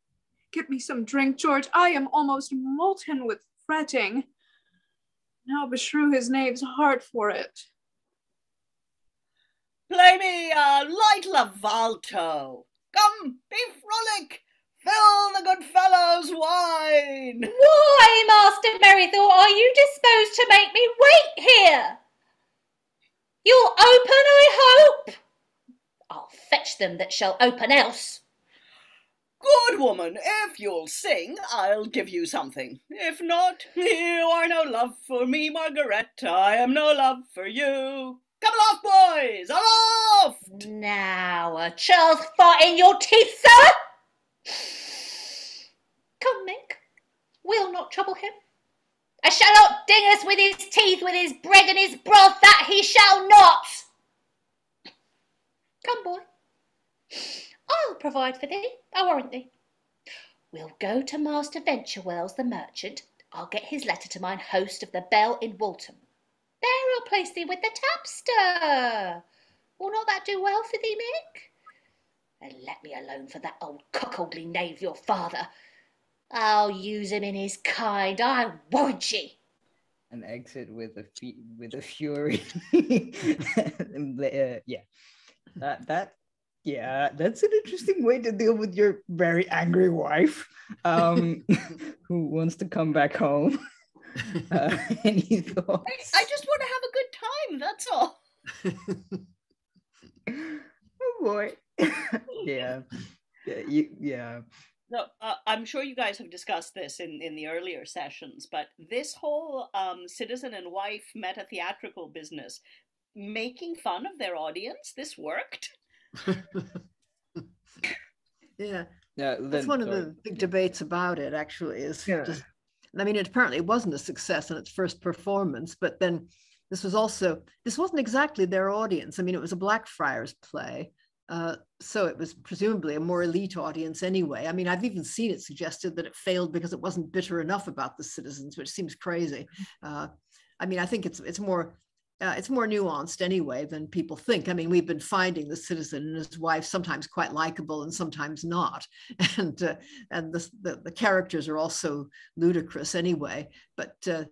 Get me some drink, George. I am almost molten with fretting. Now beshrew his knave's heart for it. Play me a light lavalto. Come, be frolic. Fill the good fellow's wine. Why, Master Merrythought, are you disposed to make me wait here? You'll open, I hope? I'll fetch them that shall open else. Good woman, if you'll sing, I'll give you something. If not, you are no love for me, Margaret. I am no love for you. Come aloft, boys, aloft! Now, a child's fart in your teeth, sir? Come, Mick, we'll not trouble him. I shall not ding us with his teeth, with his bread and his broth, that he shall not. Come, boy, I'll provide for thee, I warrant thee. We'll go to Master Venturewells the merchant. I'll get his letter to mine host of the Bell in Waltham. There I'll place thee with the tapster. Will not that do well for thee, Mick? And let me alone for that old cuckoldly knave, your father. I'll use him in his kind, I won't ye. An exit with a fury. That's an interesting way to deal with your very angry wife, who wants to come back home. Any thoughts? I just want to have a good time, that's all. Oh boy. Yeah. No, I'm sure you guys have discussed this in the earlier sessions, but this whole citizen and wife meta-theatrical business, making fun of their audience, this worked. Yeah. Lynn, that's one of the big debates about it, actually, is just, I mean, it apparently wasn't a success in its first performance, but then this wasn't exactly their audience. I mean, it was a Blackfriars play. So it was presumably a more elite audience anyway. I mean, I've even seen it suggested that it failed because it wasn't bitter enough about the citizens, which seems crazy. I mean, I think it's more nuanced anyway than people think. I mean, we've been finding the citizen and his wife sometimes quite likable and sometimes not, and the characters are also ludicrous anyway. But the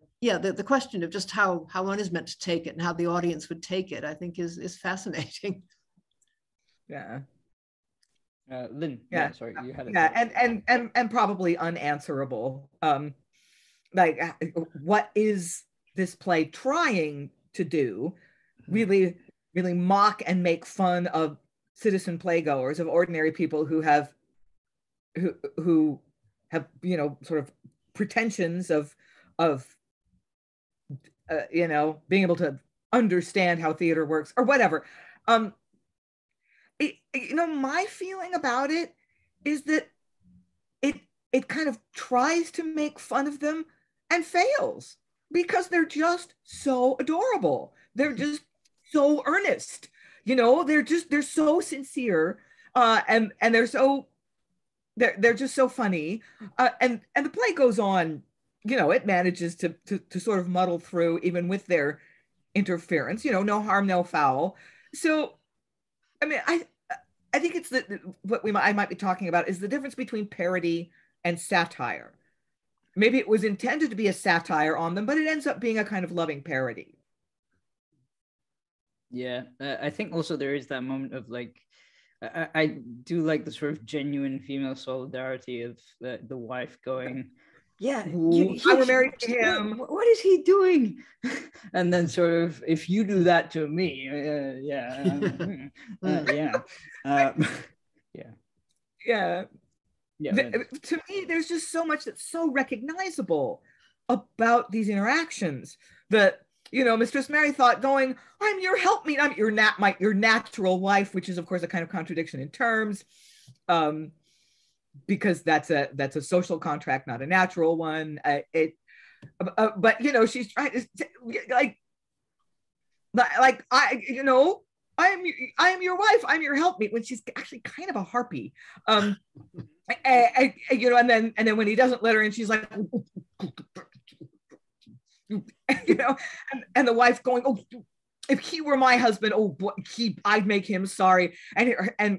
question of just how one is meant to take it and how the audience would take it, I think is fascinating. Yeah. Lynn, sorry, you had it. And probably unanswerable. Like, what is this play trying to do? Really, really mock and make fun of citizen playgoers, of ordinary people who have sort of pretensions of being able to understand how theater works or whatever. My feeling about it is that it kind of tries to make fun of them and fails because they're just so adorable. They're just so earnest. They're so sincere, and they're just so funny. And the play goes on. It manages to sort of muddle through even with their interference. No harm, no foul. So, I mean, I think it's what I might be talking about is the difference between parody and satire. Maybe it was intended to be a satire on them, but it ends up being a kind of loving parody. Yeah, I think also there is that moment of like, I do like the sort of genuine female solidarity of the wife going, yeah, I were married to him. What is he doing? And then sort of, if you do that to me, To me, there's just so much that's so recognizable about these interactions that, Mistress Mary thought going, I'm your helpmeet, I'm your natural wife, which is of course a kind of contradiction in terms. Because that's a social contract, not a natural one. But she's trying to I am your wife. I'm your helpmeet. When she's actually kind of a harpy. And then when he doesn't let her in, she's like, and the wife going, oh, if he were my husband, I'd make him sorry. And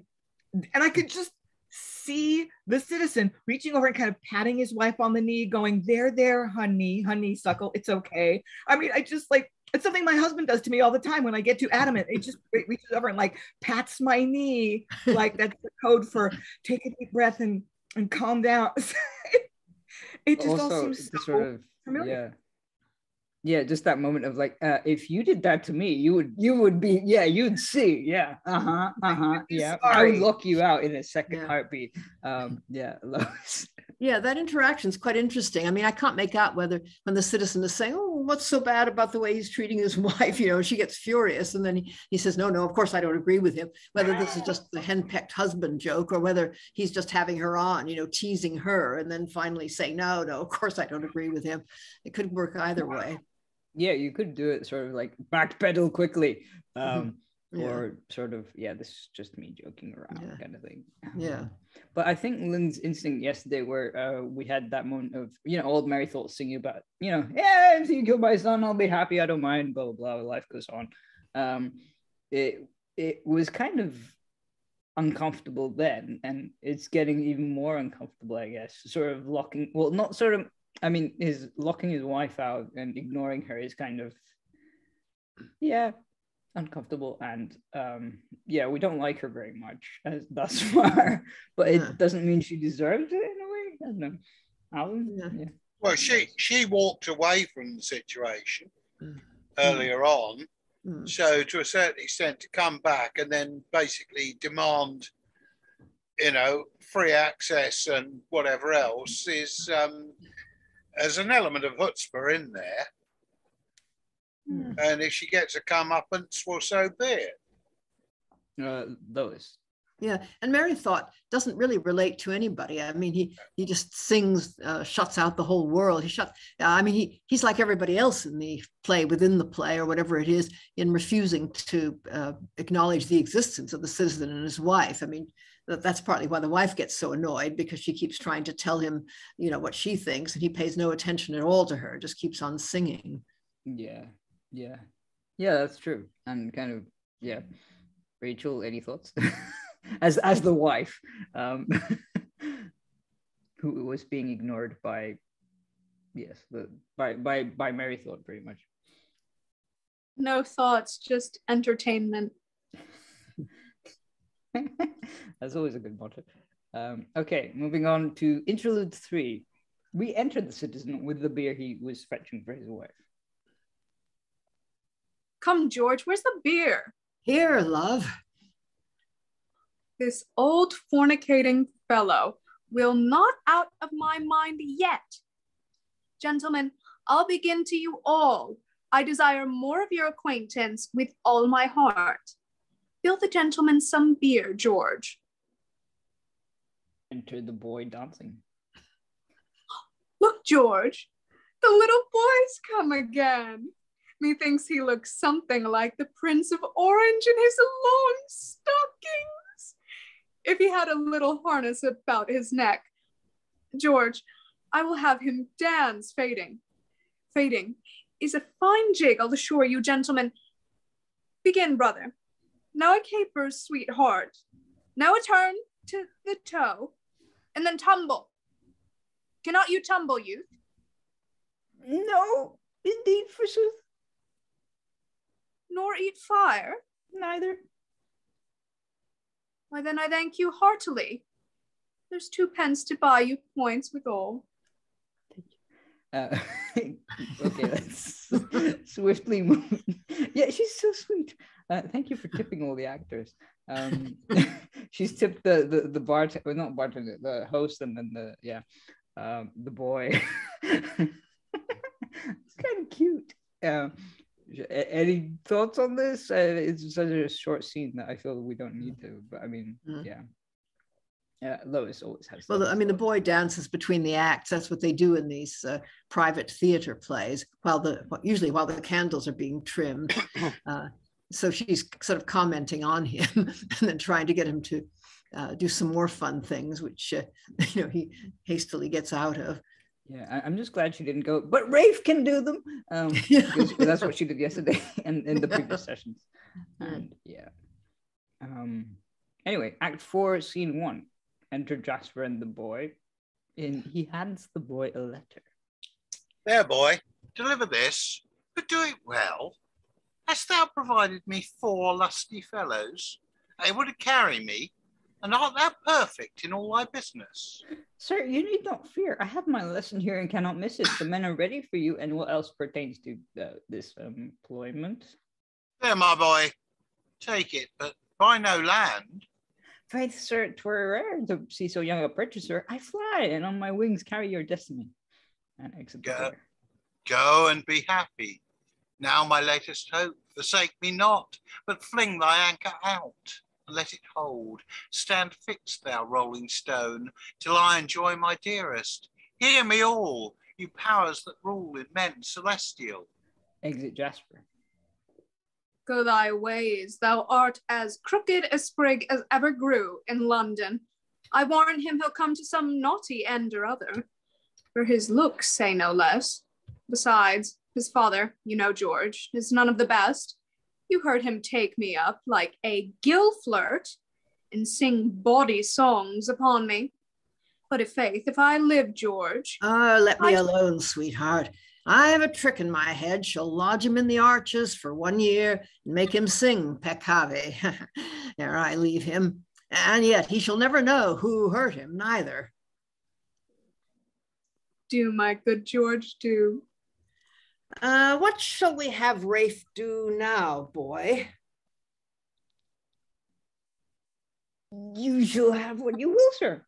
I could just see the citizen reaching over and kind of patting his wife on the knee going, there, honeysuckle, it's okay. I mean, I just it's something my husband does to me all the time when I get too adamant. It just reaches over and pats my knee. That's the code for take a deep breath and calm down. It just also, all seems so sort of familiar. Yeah, just that moment of if you did that to me, you'd be, you'd see, yeah, yeah, I would lock you out in a second heartbeat. Lois. Yeah, that interaction is quite interesting. I mean, I can't make out whether when the citizen is saying, oh, what's so bad about the way he's treating his wife, she gets furious, and then he says, no, of course I don't agree with him, whether this is just the henpecked husband joke or whether he's just having her on, teasing her, and then finally saying, no, of course I don't agree with him. It could work either way. Yeah, you could do it sort of backpedal quickly, or sort of, this is just me joking around kind of thing. Yeah. But I think Lynn's instinct yesterday where we had that moment of, old Mary thought singing about, if you kill my son, I'll be happy, I don't mind, blah, blah, blah, life goes on. It was kind of uncomfortable then, and it's getting even more uncomfortable, I guess. Sort of locking, well, not sort of, I mean, is locking his wife out and ignoring her is kind of, yeah, uncomfortable. And yeah, we don't like her very much thus far, but it doesn't mean she deserves it in a way. I don't know. Alan? Yeah. Well, she walked away from the situation earlier on. So to a certain extent, to come back and then basically demand, you know, free access and whatever else is, there's an element of chutzpah in there. And if she gets a comeuppance, well, so be it. Lois. Yeah, and Mary thought doesn't really relate to anybody. I mean, he just sings, shuts out the whole world. He's like everybody else in the play, within the play, or whatever it is, in refusing to acknowledge the existence of the citizen and his wife. I mean, that's partly why the wife gets so annoyed, because she keeps trying to tell him, you know, what she thinks, and he pays no attention at all to her, just keeps on singing. Yeah, that's true. And kind of, yeah. Rachel, any thoughts? as the wife, who was being ignored by, by Mary Thought, pretty much. No thoughts, just entertainment. That's always a good motto. Okay, moving on to Interlude 3. We entered the citizen with the beer he was fetching for his wife. Come, George, where's the beer? Here, love. This old fornicating fellow will not out of my mind yet. Gentlemen, I'll begin to you all. I desire more of your acquaintance with all my heart. Fill the gentleman some beer, George. Enter the boy dancing. Look, George, the little boy's come again. Methinks he looks something like the Prince of Orange in his long stockings, if he had a little harness about his neck. George, I will have him dance fading. Fading is a fine jig, I'll assure you, gentlemen. Begin, brother. Now a caper, sweetheart. Now a turn to the toe, and then tumble. Cannot you tumble, youth? No, indeed, forsooth. Nor eat fire? Neither. Why, then I thank you heartily. There's 2 pence to buy you points withal. Okay, let's swiftly move. Yeah, she's so sweet. Thank you for tipping all the actors. She's tipped the bartender, not bartender, the host, and then the boy. It's kind of cute. Any thoughts on this? It's such a short scene that I feel we don't need to. But I mean, Lois always has. Well, I mean, the boy dances between the acts. That's what they do in these private theater plays, usually while the candles are being trimmed. So she's sort of commenting on him and then trying to get him to do some more fun things, which he hastily gets out of. Yeah, I'm just glad she didn't go, but Rafe can do them. Because that's what she did yesterday and in the previous sessions. And anyway, Act 4, Scene 1. Enter Jasper and the boy. And he hands the boy a letter. There, boy, deliver this, but do it well. Hast thou provided me 4 lusty fellows, able to carry me, and art thou perfect in all thy business? Sir, you need not fear. I have my lesson here and cannot miss it. The men are ready for you, and what else pertains to this employment? There, my boy, take it, but buy no land. Faith, sir, 'twere rare to see so young a purchaser. I fly, and on my wings carry your destiny. And exit the door. Go and be happy. Now my latest hope, forsake me not, but fling thy anchor out. Let it hold. Stand fixed, thou rolling stone, till I enjoy my dearest. Hear me all, you powers that rule in men celestial. Exit Jasper. Go thy ways, thou art as crooked a sprig as ever grew in London. I warn him he'll come to some naughty end or other, for his looks say no less. Besides, his father, you know, George, is none of the best. You heard him take me up like a gill flirt. and sing bawdy songs upon me. But if I live, George. Let me alone, sweetheart. I have a trick in my head. She'll lodge him in the arches for 1 year and make him sing peccave. Ere I leave him. And yet he shall never know who hurt him, neither. Do, my good George, do. What shall we have Rafe do now, boy? You shall have what you will, sir.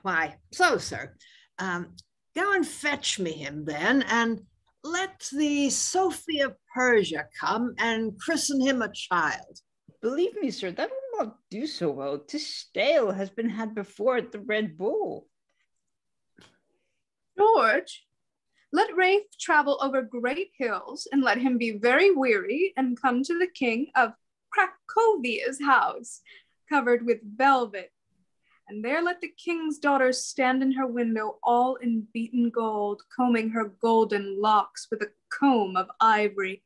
Why, so, sir. Go and fetch me him then, and let the Sophie of Persia come and christen him a child. Believe me, sir, that will not do so well. 'Tis stale, has been had before at the Red Bull. George, let Rafe travel over great hills, and let him be very weary, and come to the king of Cracovia's house, covered with velvet. And there let the king's daughter stand in her window, all in beaten gold, combing her golden locks with a comb of ivory.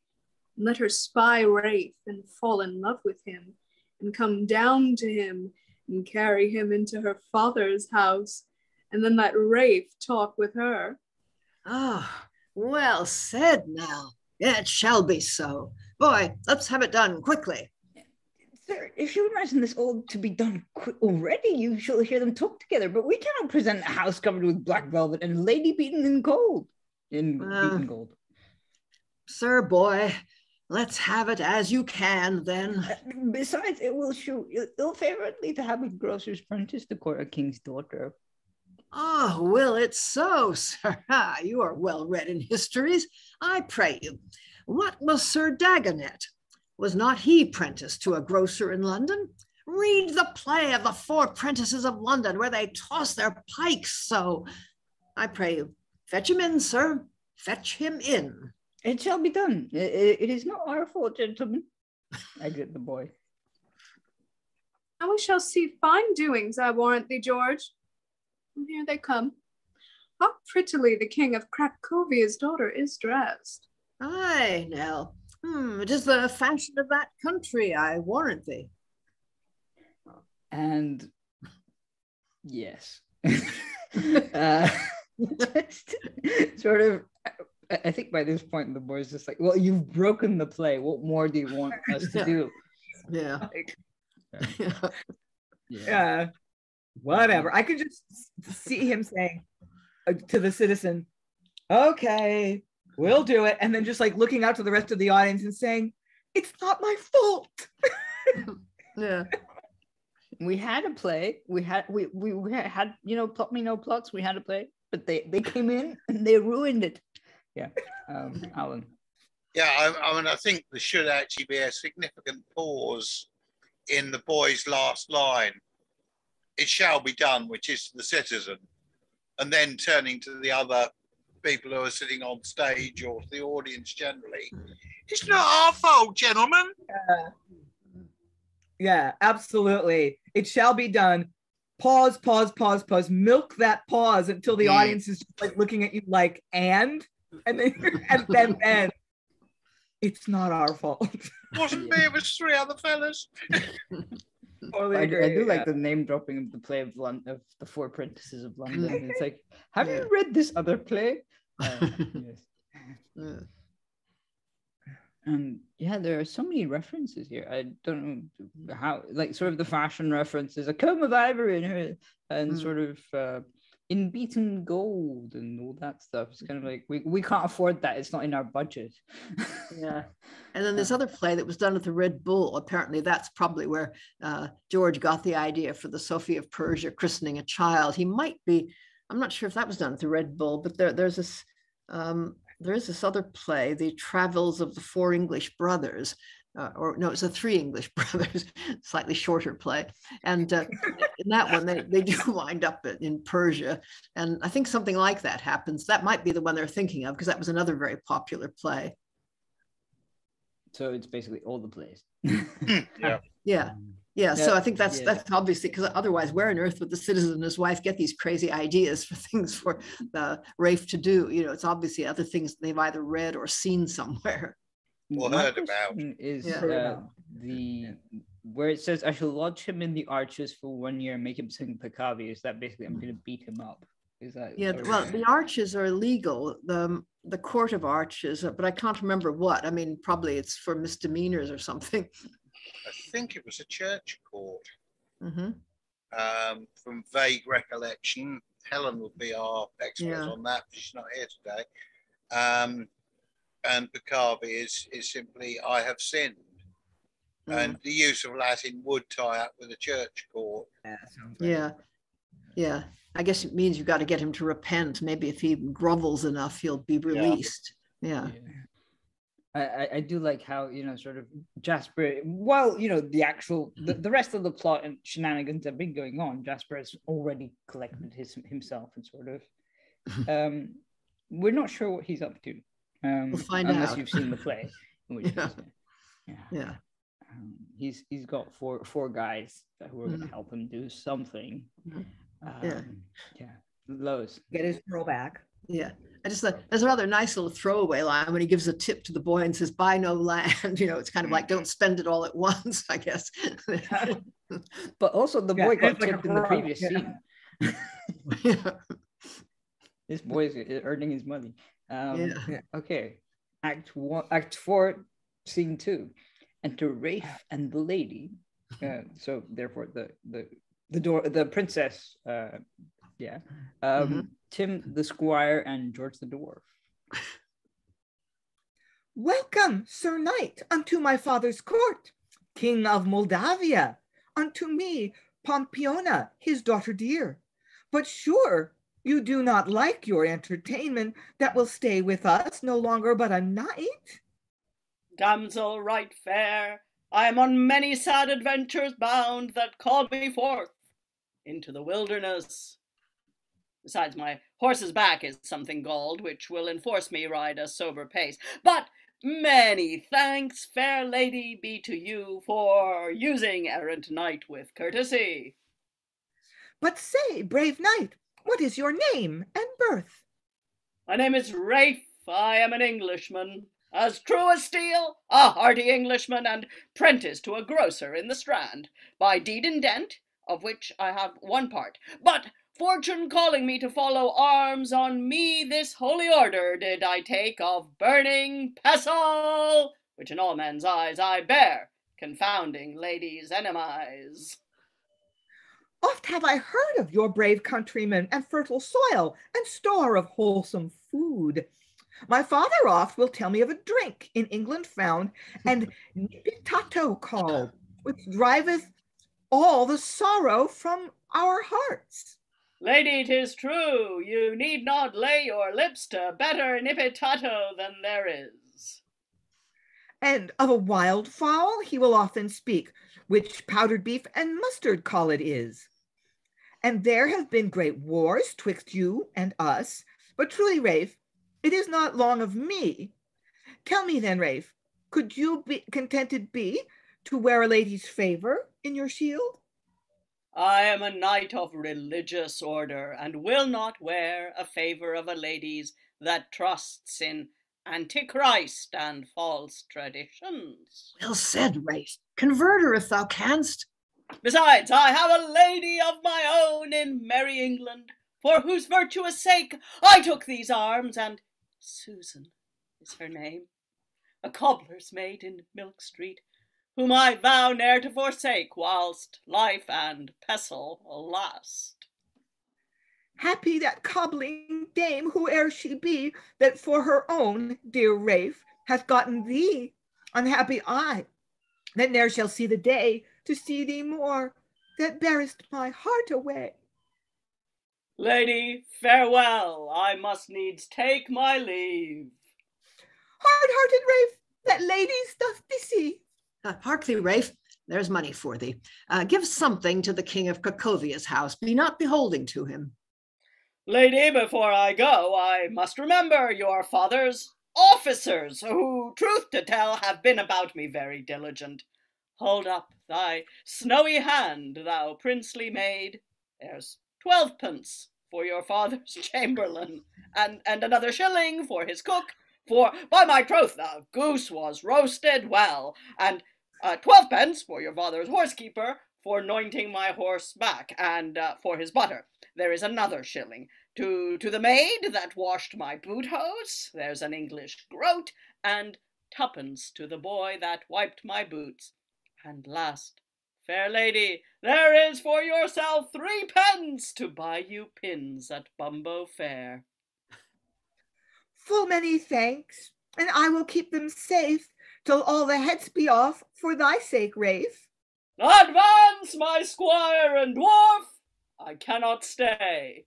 And let her spy Rafe and fall in love with him, and come down to him and carry him into her father's house. And then let Rafe talk with her. Well said, Nell. Yeah, it shall be so. Boy, let's have it done quickly. Sir, if you imagine this all to be done already, you shall hear them talk together, but we cannot present a house covered with black velvet and a lady beaten in gold. Beaten gold. Sir, boy, let's have it as you can, then. Besides, it will show ill-favoredly to have a grocer's apprentice to court a king's daughter. Will it so, sir? You are well read in histories. I pray you, what was Sir Dagonet? Was not he prentice to a grocer in London? Read the play of the Four Prentices of London, where they toss their pikes so. I pray you, fetch him in, sir. Fetch him in. It shall be done. It is not our fault, gentlemen. Exit the boy. And we shall see fine doings, I warrant thee, George. And here they come. How prettily the king of Cracovia's daughter is dressed. Aye, Nell. It is the fashion of that country, I warrant thee. And yes. Sort of, I think by this point the boy's just like, well, you've broken the play. What more do you want us to do? Yeah. Yeah. Whatever. I could just see him saying to the citizen, okay, we'll do it. And then just like looking out to the rest of the audience and saying, it's not my fault. Yeah. We had a play. We had, you know, plot me no plots. We had a play, but they came in and they ruined it. Yeah. Alan. Yeah, I mean, I think there should actually be a significant pause in the boy's last line. It shall be done, which is to the citizen, and then turning to the other people who are sitting on stage or the audience generally. It's not our fault, gentlemen. Yeah, absolutely. It shall be done. Pause, pause, pause, pause. Milk that pause until the audience is just like looking at you like, and then it's not our fault. Wasn't me, it was three other fellas. I do like the name dropping of the play of the Four Prentices of London. It's like, have you read this other play? Yes. And yeah, there are so many references here. I don't know how, like, sort of the fashion references, a comb of ivory in her, and sort of in beaten gold and all that stuff. It's kind of like we can't afford that. It's not in our budget. Yeah. And then this other play that was done at the Red Bull, apparently that's probably where George got the idea for the Sophie of Persia christening a child. He might be, I'm not sure if that was done at the Red Bull, but there is this other play, The Travels of the Four English Brothers, it's the Three English Brothers, slightly shorter play. And in that one, they do wind up in Persia. And I think something like that happens. That might be the one they're thinking of, because that was another very popular play. So it's basically all the plays. Yeah. So I think that's obviously, because otherwise, where on earth would the citizen and his wife get these crazy ideas for things for Rafe to do? You know, it's obviously other things they've either read or seen somewhere. Or heard about. Is where it says, I shall lodge him in the arches for 1 year and make him sing Peccavi. Is that basically I'm going to beat him up? Is that? Yeah, well, the arches are legal, the court of arches, but I can't remember what. I mean, probably it's for misdemeanors or something. I think it was a church court. Mm-hmm. From vague recollection. Helen will be our expert on that, but she's not here today. And Peccavi is simply, I have sinned. And the use of Latin would tie up with a church court. Yeah. I guess it means you've got to get him to repent. Maybe if he grovels enough, he'll be released. Yeah. I do like how, sort of Jasper, while, the rest of the plot and shenanigans have been going on, Jasper has already collected himself and sort of, we're not sure what he's up to. We'll find unless out. You've seen the play. Yeah. He's got four guys who are going to help him do something. Lois. Get his girl back. Yeah. I just thought there's a rather nice little throwaway line when he gives a tip to the boy and says, buy no land. It's kind of like, don't spend it all at once, I guess. But also the boy got tipped in the previous scene. This boy's earning his money. Okay. Act 4, Scene 2. Enter Rafe and the lady. So therefore the princess. Tim the squire and George the dwarf. Welcome, Sir Knight, unto my father's court, King of Moldavia, unto me, Pompiona, his daughter dear. But sure, you do not like your entertainment that will stay with us no longer but a night? Damsel right fair, I am on many sad adventures bound that call me forth into the wilderness. Besides, my horse's back is something galled, which will enforce me ride a sober pace. But many thanks, fair lady, be to you for using errant knight with courtesy. But say, brave knight, what is your name and birth? My name is Rafe, I am an Englishman, as true as steel, a hearty Englishman, and prentice to a grocer in the Strand, by deed and dent, of which I have one part. But fortune calling me to follow arms, on me this holy order did I take of Burning Pestle, which in all men's eyes I bear, confounding ladies' enemies. Oft have I heard of your brave countrymen and fertile soil and store of wholesome food. My father oft will tell me of a drink in England found and nipitato called, which driveth all the sorrow from our hearts. Lady, 'tis true, you need not lay your lips to better nipitato than there is. And of a wild fowl he will often speak, which powdered beef and mustard call it is. And there have been great wars twixt you and us, but truly, Rafe, it is not long of me. Tell me then, Rafe, could you be contented be to wear a lady's favor in your shield? I am a knight of religious order, and will not wear a favor of a lady's that trusts in Antichrist and false traditions. Well said, Rafe. Convert her if thou canst. Besides, I have a lady of my own in merry England, for whose virtuous sake I took these arms, and Susan is her name, a cobbler's maid in Milk Street, whom I vow ne'er to forsake whilst life and pestle last. Happy that cobbling dame, whoe'er she be, that for her own, dear Rafe, hath gotten thee. Unhappy I, that ne'er shall see the day to see thee more, that bearest my heart away. Lady, farewell, I must needs take my leave. Hard-hearted Rafe, that ladies doth deceive. Hark thee, Rafe, there's money for thee. Give something to the king of Krakowia's house. Be not beholding to him. Lady, before I go, I must remember your father's officers, who, truth to tell, have been about me very diligent. Hold up thy snowy hand, thou princely maid. There's 12 pence for your father's chamberlain, and another shilling for his cook, for, by my troth, the goose was roasted well, and 12 pence for your father's horsekeeper for anointing my horse back, and for his butter. There is another shilling. To the maid that washed my boot hose, there's an English groat, and 2pence to the boy that wiped my boots. And last, fair lady, there is for yourself 3 pence to buy you pins at Bumbo Fair. Full many thanks, and I will keep them safe till all the heads be off for thy sake, Rafe. Advance, my squire and dwarf, I cannot stay.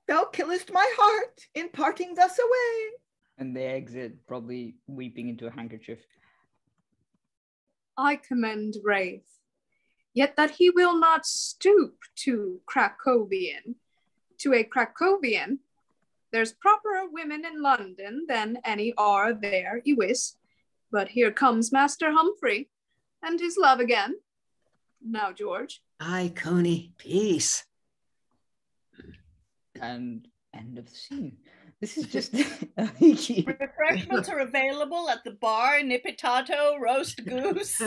Thou killest my heart in parting thus away. And they exit, probably weeping into a handkerchief. I commend Rafe, yet that he will not stoop to a Cracovian. There's properer women in London than any are there, you wis. But here comes Master Humphrey, and his love again. Now, George. Aye, Coney, peace. And end of the scene. This is just refreshments are available at the bar. Nipitato, roast goose,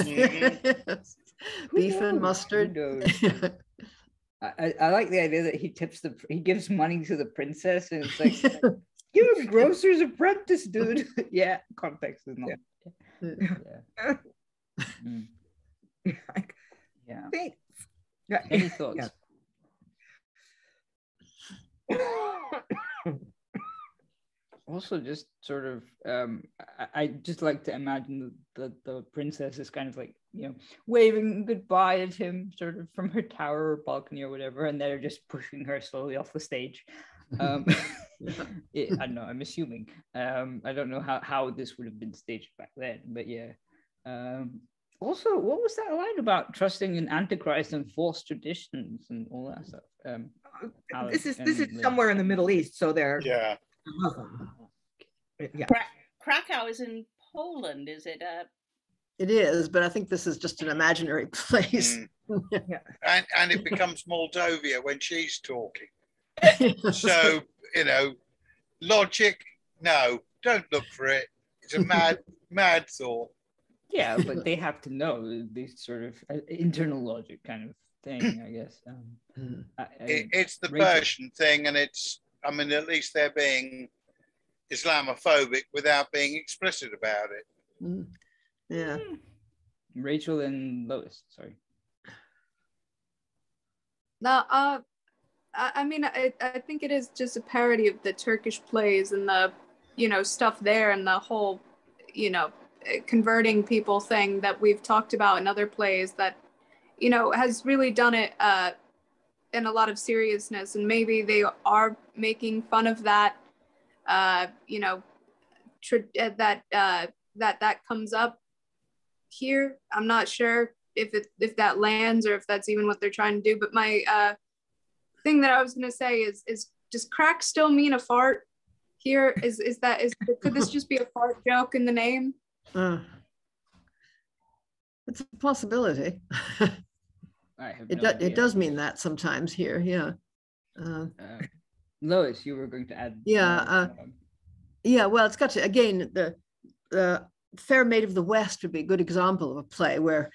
beef and mustard. I like the idea that he gives money to the princess, and it's like, you're a grocer's apprentice, dude. Yeah, context is not. Yeah. Yeah. Any thoughts? Also, just sort of, I just like to imagine that the princess is kind of like, waving goodbye at him, sort of from her tower or balcony or whatever, and they're just pushing her slowly off the stage. I don't know. I'm assuming. I don't know how this would have been staged back then, but yeah. Also, what was that line about trusting in Antichrist and false traditions and all that stuff? This is somewhere in the Middle East, so they're Muslim. Yeah. Krakow is in Poland, is it? It is, but I think this is just an imaginary place. Yeah. And it becomes Moldova when she's talking. So, logic, no, don't look for it. It's a mad thought. Yeah, but they have to know this sort of internal logic kind of thing, I guess. It's the Persian thing, and at least they're being Islamophobic without being explicit about it. Yeah. Rachel and Lois, sorry. No, I think it is just a parody of the Turkish plays and the, stuff there and the whole, converting people thing that we've talked about in other plays that, has really done it in a lot of seriousness. And maybe they are making fun of that, that comes up here. I'm not sure if that lands or if that's even what they're trying to do. But my thing that I was going to say is does crack still mean a fart here? Could this just be a fart joke in the name? It's a possibility. It does mean that sometimes here, yeah. Lois, you were going to add. Well, it's got to, again, the Fair Maid of the West would be a good example of a play where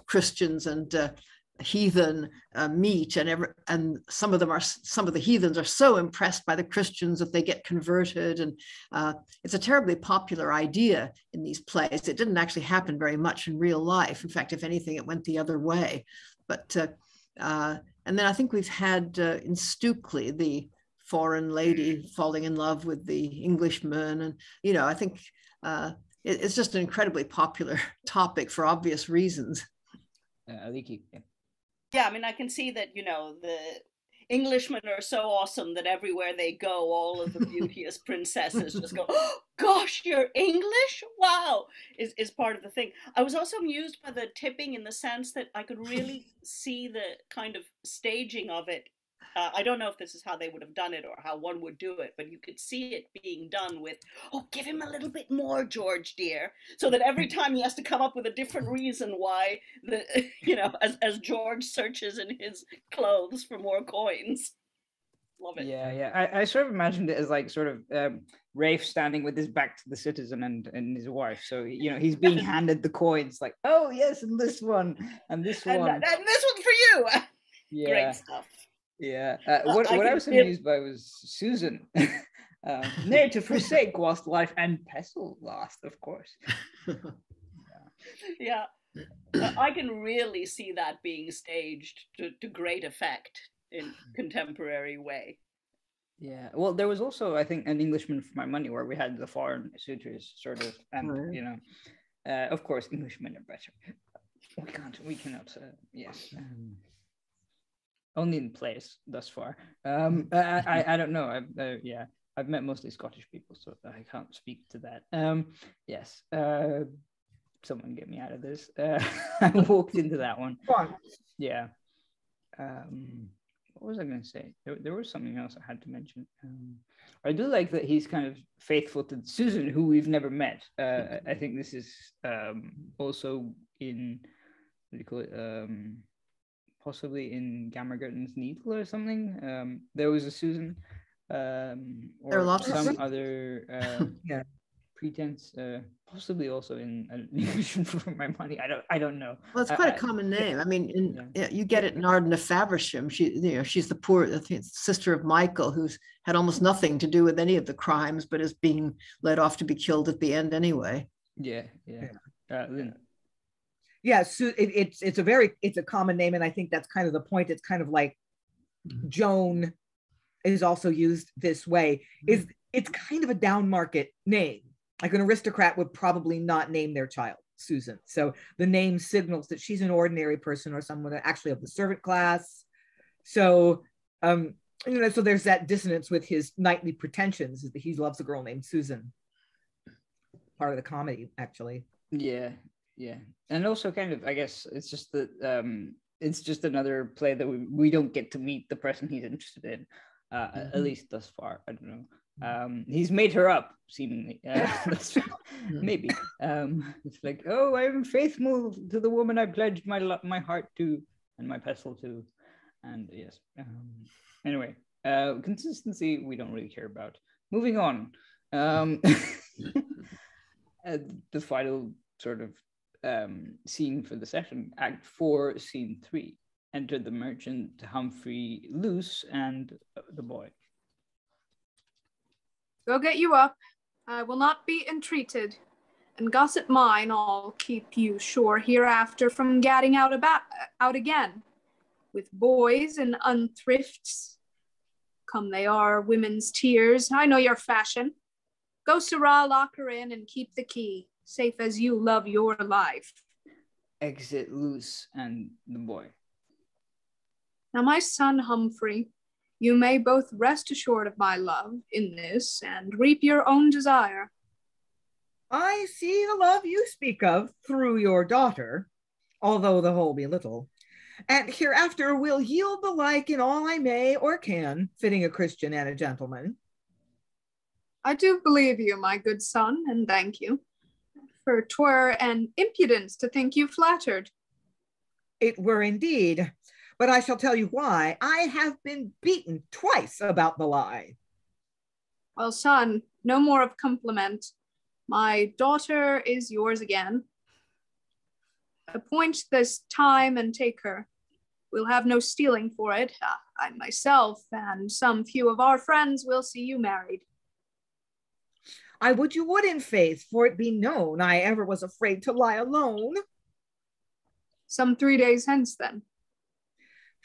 Christians and heathen meet, and some of the heathens are so impressed by the Christians that they get converted, and it's a terribly popular idea in these plays. It didn't actually happen very much in real life. In fact, if anything, it went the other way. But and then I think we've had in Stukely the foreign lady falling in love with the Englishman, and I think it's just an incredibly popular topic for obvious reasons. Yeah, I can see that, the Englishmen are so awesome that everywhere they go, all of the beauteous princesses just go, oh, gosh, you're English? Wow, is part of the thing. I was also amused by the tipping in the sense that I could really see the kind of staging of it. I don't know if this is how they would have done it or how one would do it, but you could see it being done with, oh, give him a little bit more, George, dear. So that every time he has to come up with a different reason why, as George searches in his clothes for more coins. Love it. Yeah. I sort of imagined it as like sort of Rafe standing with his back to the citizen and his wife. So, he's being handed the coins like, oh, yes, and this one, and this one. And this one's for you. Yeah. Great stuff. Yeah. What I was amused by was Susan. Ne'er to forsake whilst life and pestle last, of course. Yeah. I can really see that being staged to great effect in contemporary way. Yeah, well, there was also, I think, An Englishman for My Money, where we had the foreign suitors sort of, and of course, Englishmen are better. We cannot. Yes, only in plays thus far. I don't know. I've met mostly Scottish people, so I can't speak to that. Yes. Someone get me out of this. I walked into that one. Yeah. What was I going to say? There was something else I had to mention. I do like that he's kind of faithful to Susan, who we've never met. I think this is also in, what do you call it? Possibly in Gammergurten's Needle or something. There was a Susan, or there are lots some of other pretense. Possibly also in An Englishman for My Money. I don't know. Well, it's quite a common name. I mean, you get it in Arden of Faversham. She's the poor sister of Michael, who's had almost nothing to do with any of the crimes, but is being led off to be killed at the end anyway. Yeah. Lynn. Yeah, so it's a common name, and I think that's kind of the point. It's kind of like Joan is also used this way. It's kind of a down market name. Like an aristocrat would probably not name their child Susan. So the name signals that she's an ordinary person or someone actually of the servant class. So, so there's that dissonance with his knightly pretensions, is that he loves a girl named Susan. Part of the comedy, actually. Yeah. And also kind of, I guess, it's just that it's just another play that we don't get to meet the person he's interested in, at least thus far. I don't know. He's made her up, seemingly. Maybe. It's like, oh, I'm faithful to the woman I pledged my heart to and my pestle to. And yes. Anyway, consistency we don't really care about. Moving on. The final sort of scene for the session, Act 4, Scene 3. Enter the merchant Humphrey Luce and the boy. Go get you up. I will not be entreated. And gossip mine, I'll keep you sure hereafter from gadding out again. With boys and unthrifts. Come they are, women's tears. I know your fashion. Go, sirrah, lock her in and keep the key, safe as you love your life. Exit Luce and the boy. Now, my son Humphrey, you may both rest assured of my love in this and reap your own desire. I see the love you speak of through your daughter, although the whole be little, and hereafter will yield the like in all I may or can, fitting a Christian and a gentleman. I do believe you, my good son, and thank you, for 'twere an impudence to think you flattered. It were indeed. But I shall tell you why. I have been beaten twice about the lie. Well, son, no more of compliment. My daughter is yours again. Appoint this time and take her. We'll have no stealing for it. I myself and some few of our friends will see you married. I would you would in faith, for it be known I ever was afraid to lie alone. Some 3 days hence then.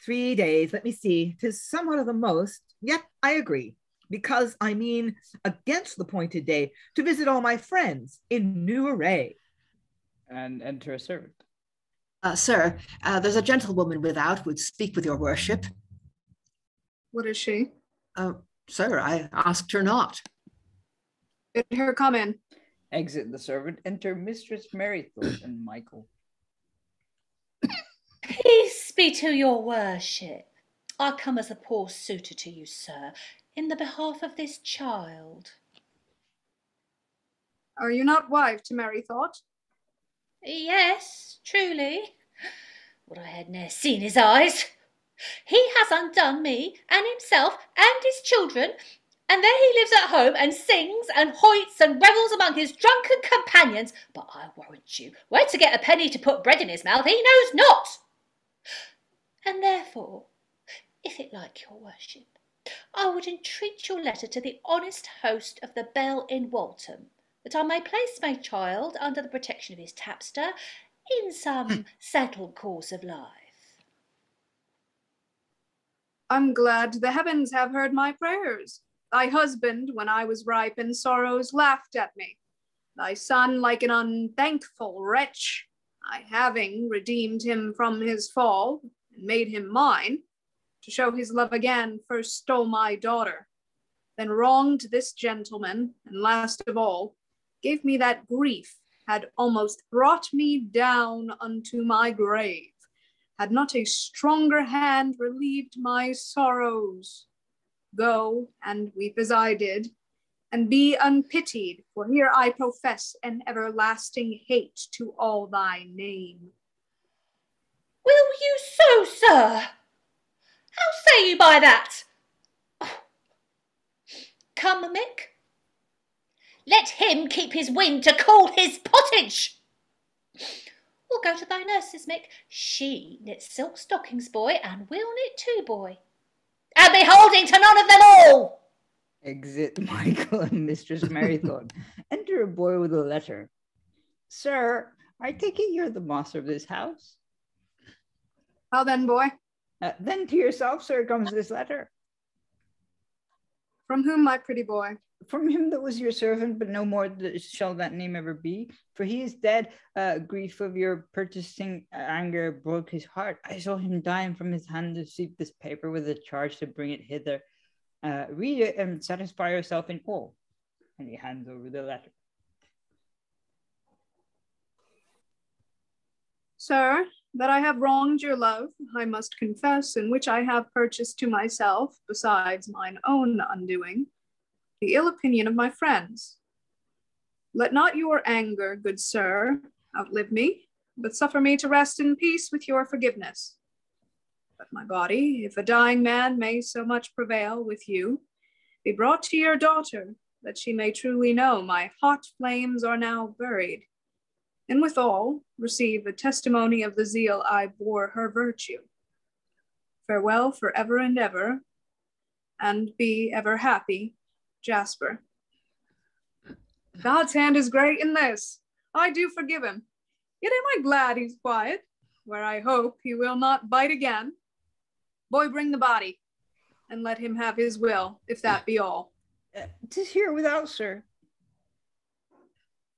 3 days, let me see, 'tis somewhat of the most, yet I agree, because I mean against the appointed day to visit all my friends in new array. And enter a servant. Sir, there's a gentlewoman without who would speak with your worship. What is she? Sir, I asked her not. Bid her come in. Exit the servant, enter Mistress Marythorpe and Michael. Peace be to your worship. I come as a poor suitor to you, sir, in the behalf of this child. Are you not wife to Marythorpe? Yes, truly. Would I had ne'er seen his eyes. He has undone me and himself and his children, and there he lives at home and sings and hoits and revels among his drunken companions. But I warrant you, where to get a penny to put bread in his mouth he knows not. And therefore, if it like your worship, I would entreat your letter to the honest host of the Bell in Waltham, that I may place my child under the protection of his tapster in some settled course of life. I'm glad the heavens have heard my prayers. Thy husband, when I was ripe in sorrows, laughed at me. Thy son, like an unthankful wretch, I, having redeemed him from his fall and made him mine, to show his love again, first stole my daughter, then wronged this gentleman, and last of all, gave me that grief had almost brought me down unto my grave, had not a stronger hand relieved my sorrows. Go and weep as I did, and be unpitied, for here I profess an everlasting hate to all thy name. Will you so, sir? How say you by that? Come, Mick. Let him keep his wind to cool his pottage. We'll go to thy nurse's, Mick. She knits silk stockings, boy, and we'll knit too, boy. And beholding to none of them all. Exit Michael and Mistress Marythorn. Enter a boy with a letter. Sir, I take it you're the master of this house? How then, boy? Then to yourself, sir, comes this letter. From whom, my pretty boy? From him that was your servant, but no more shall that name ever be. For he is dead. Grief of your purchasing anger broke his heart. I saw him die, and from his hand received this paper with a charge to bring it hither. Read it and satisfy yourself in all. And he hands over the letter. Sir, that I have wronged your love, I must confess, in which I have purchased to myself, besides mine own undoing, the ill opinion of my friends. Let not your anger, good sir, outlive me, but suffer me to rest in peace with your forgiveness. But my body, if a dying man may so much prevail with you, be brought to your daughter, that she may truly know my hot flames are now buried, and withal receive a testimony of the zeal I bore her virtue. Farewell for ever and ever, and be ever happy, Jasper. God's hand is great in this. I do forgive him. Yet am I glad he's quiet, where I hope he will not bite again. Boy, bring the body, and let him have his will, if that be all. 'Tis here without, sir.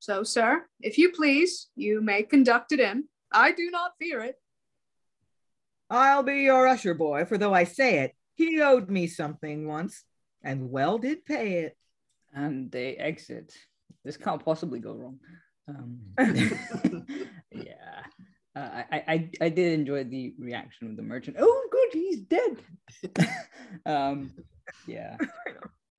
So, sir, if you please, you may conduct it in. I do not fear it. I'll be your usher boy, for though I say it, he owed me something once, and well did pay it. And they exit. This can't possibly go wrong. Yeah. I did enjoy the reaction of the merchant. Oh, good, he's dead. Yeah.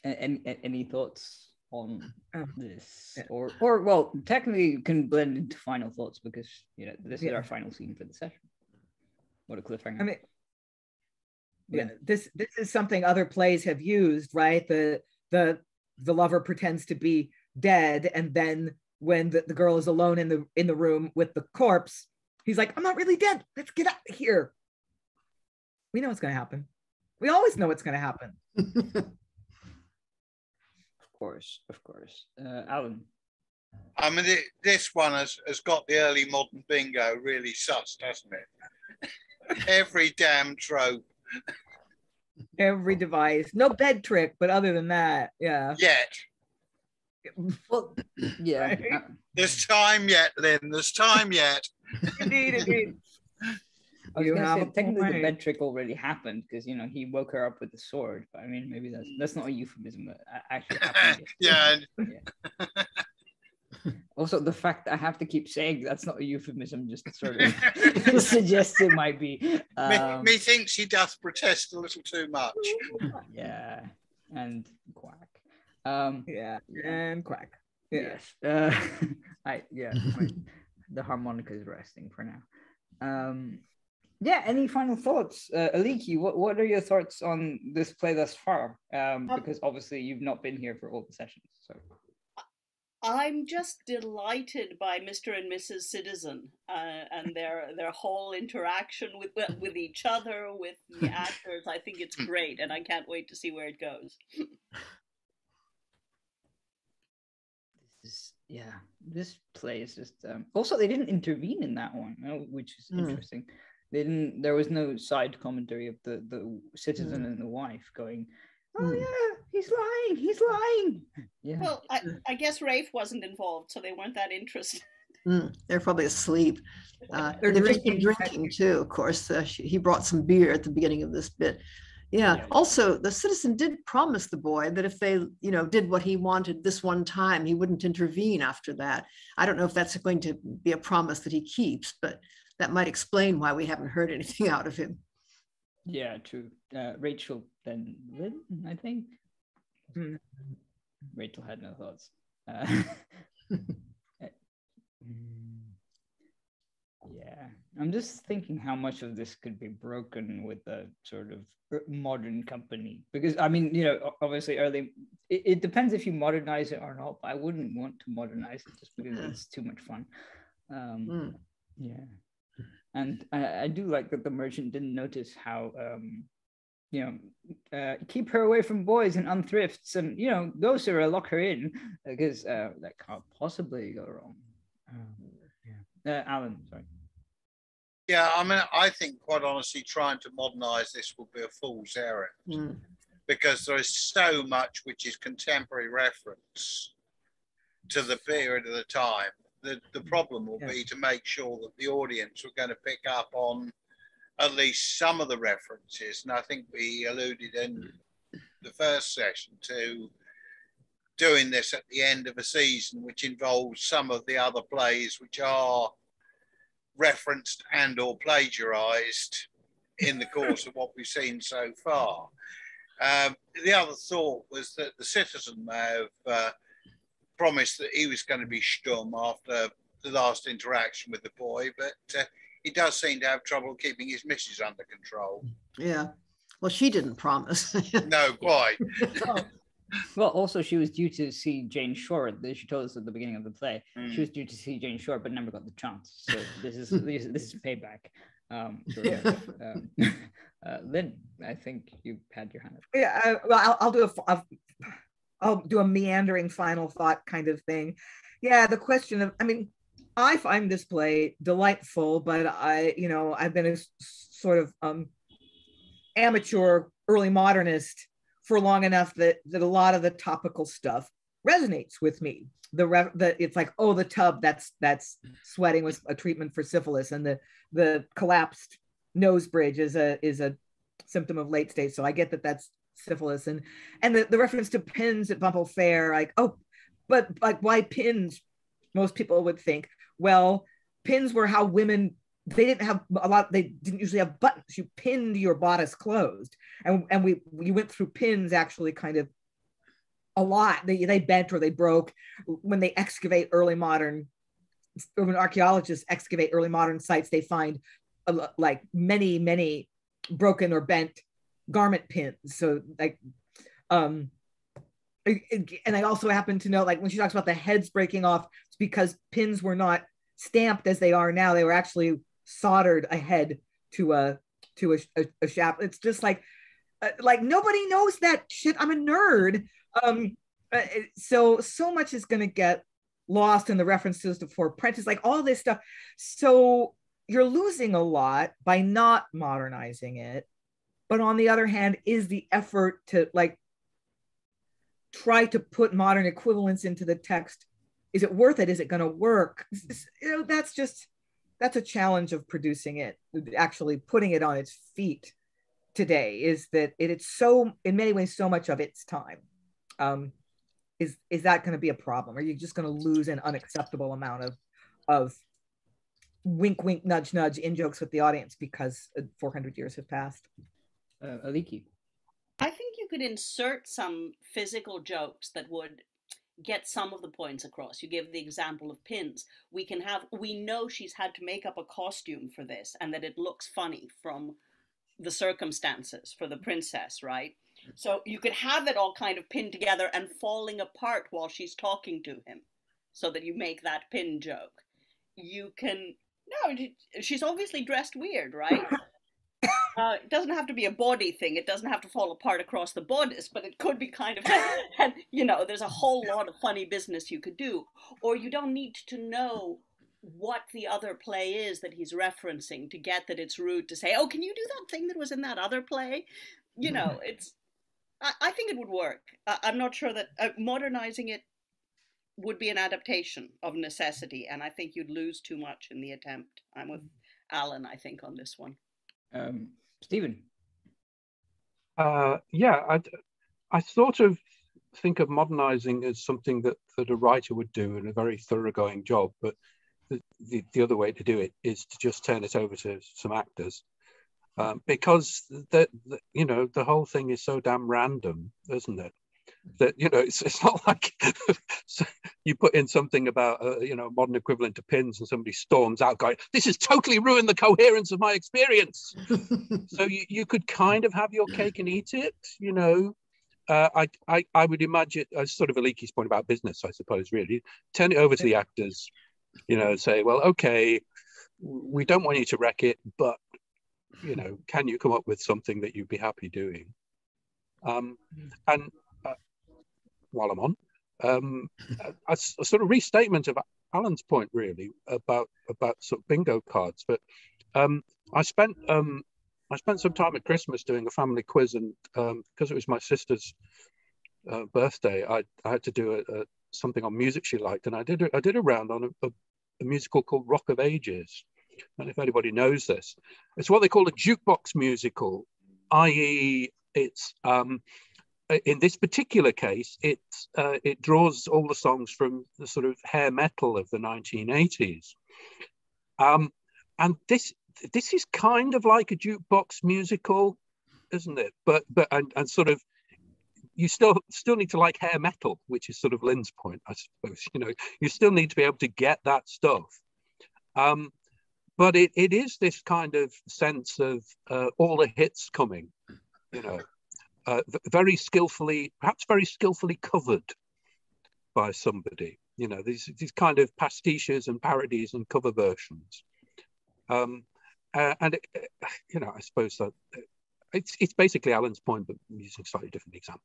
Any thoughts on this? Or well, technically you can blend into final thoughts because this is our final scene for the session. What a cliffhanger. I mean, yeah, this is something other plays have used, right? The lover pretends to be dead, and then when the girl is alone in the room with the corpse, he's like, I'm not really dead. Let's get out of here. We know what's going to happen. We always know what's going to happen. Of course. Alan. I mean, this one has got the early modern bingo really sussed, hasn't it? Every damn trope. Every device. No bed trick, but other than that, yeah. Yet. Well, yeah. Right? There's time yet, Lynn. There's time yet. Indeed. I was gonna say, technically the bed trick already happened because he woke her up with the sword. But I mean, maybe that's not a euphemism. That actually happened. Yeah. Also, the fact that I have to keep saying that's not a euphemism just sort of suggests it might be. Methinks he doth protest a little too much. Yeah, and quack. And quack. Yes. The harmonica is resting for now. Yeah, any final thoughts? Aliki, what are your thoughts on this play thus far? Because obviously you've not been here for all the sessions. So I'm just delighted by Mr. and Mrs. Citizen and their whole interaction with each other, with the actors. I think it's great, and I can't wait to see where it goes. This play is just also they didn't intervene in that one, which is interesting. They didn't. There was no side commentary of the citizen and the wife going, "Oh yeah, he's lying." Yeah. Well, I guess Rafe wasn't involved, so they weren't that interested. They're probably asleep. They've just been drinking too, of course. He brought some beer at the beginning of this bit. Yeah. Also, the citizen did promise the boy that if they, did what he wanted this one time, he wouldn't intervene after that. I don't know if that's going to be a promise that he keeps, but that might explain why we haven't heard anything out of him. Yeah, true. Rachel, then Lynn, I think. Rachel had no thoughts. Yeah, I'm just thinking how much of this could be broken with a sort of modern company, because I mean, obviously it depends if you modernize it or not, but I wouldn't want to modernize it just because it's too much fun. Yeah, and I do like that the merchant didn't notice how keep her away from boys and unthrifts, and go Sarah, lock her in, because that can't possibly go wrong. Alan, sorry. Yeah, I mean, I think, quite honestly, trying to modernise this will be a fool's errand because there is so much which is contemporary reference to the period of the time. The problem will be to make sure that the audience are going to pick up on at least some of the references. And I think we alluded in the first session to doing this at the end of a season, which involves some of the other plays which are referenced and or plagiarized in the course of what we've seen so far. The other thought was that the citizen may have promised that he was going to be stum after the last interaction with the boy, but he does seem to have trouble keeping his missus under control. Yeah, well, she didn't promise. No, quite. Well, also she was due to see Jane Shore. She told us at the beginning of the play. She was due to see Jane Shore, but never got the chance. So this is payback. Lynn, I think you had your hand up. Yeah, well, I'll do a meandering final thought kind of thing. Yeah, the question of, I find this play delightful, but I've been a sort of amateur early modernist for long enough that a lot of the topical stuff resonates with me. It's like, oh, the tub that's sweating was a treatment for syphilis, and the collapsed nose bridge is a symptom of late stage. So I get that that's syphilis, and the reference to pins at Bumble Fair, like, oh, but like, why pins? Most people would think, well, pins were how women. They didn't usually have buttons. You pinned your bodice closed. And we went through pins actually kind of a lot. They bent or they broke. When they excavate urban archaeologists excavate early modern sites, they find like many broken or bent garment pins. So like, and I also happen to know, like, when she talks about the heads breaking off, it's because pins were not stamped as they are now. They were actually soldered ahead to a shaft. It's just like nobody knows that shit. I'm a nerd. So much is going to get lost in the references to For Apprentice, like all this stuff. So you're losing a lot by not modernizing it. But on the other hand, is the effort to like try to put modern equivalents into the text, is it worth it? Is it going to work? That's a challenge of producing it, actually putting it on its feet today, is that it's so, in many ways, so much of its time. Is that going to be a problem? Are you just going to lose an unacceptable amount of wink, wink, nudge, nudge in jokes with the audience because 400 years have passed? Aliki. I think you could insert some physical jokes that would get some of the points across. You give the example of pins. We know she's had to make up a costume for this and that it looks funny from the circumstances for the princess, right? So you could have it all kind of pinned together and falling apart while she's talking to him, so that you make that pin joke. You can, no, she's obviously dressed weird, right? It doesn't have to be a body thing. It doesn't have to fall apart across the bodice, but it could be kind of, and there's a whole lot of funny business you could do. Or you don't need to know what the other play is that he's referencing to get that it's rude to say, oh, can you do that thing that was in that other play? I think it would work. I'm not sure that modernizing it would be an adaptation of necessity, and I think you'd lose too much in the attempt. I'm with Alan, I think, on this one. Stephen? Yeah, I sort of think of modernizing as something that a writer would do in a very thoroughgoing job, but the other way to do it is to just turn it over to some actors, because the whole thing is so damn random, isn't it? That it's not like you put in something about modern equivalent to pins and somebody storms out going, this has totally ruined the coherence of my experience. So you could kind of have your cake and eat it. I would imagine, sort of Aliki's point about business, I suppose, really turn it over to the actors, say, well, okay, we don't want you to wreck it, but can you come up with something that you'd be happy doing? And while I'm on, a sort of restatement of Alan's point, really, about sort of bingo cards. But I spent some time at Christmas doing a family quiz, and because it was my sister's birthday, I had to do something on music she liked, and I did a round on a musical called Rock of Ages. I don't know if anybody knows this. It's what they call a jukebox musical, i.e., it's in this particular case, it draws all the songs from the sort of hair metal of the 1980s, and this is kind of like a jukebox musical, isn't it? But and sort of you still need to like hair metal, which is sort of Lynn's point, I suppose. You still need to be able to get that stuff. But it is this kind of sense of all the hits coming, very skillfully covered by somebody. These kind of pastiches and parodies and cover versions. And I suppose that it's basically Alan's point, but using a slightly different example.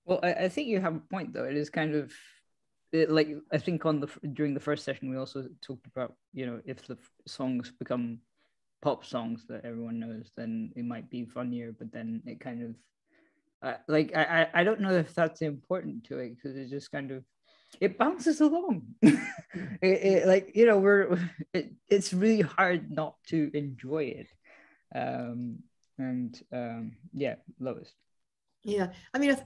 Well, I think you have a point, though. It is kind of like, I think during the first session we also talked about, if the songs become pop songs that everyone knows, then it might be funnier, but then it kind of I don't know if that's important to it, because it just kind of it bounces along. It's really hard not to enjoy it. Lois. Yeah, I mean,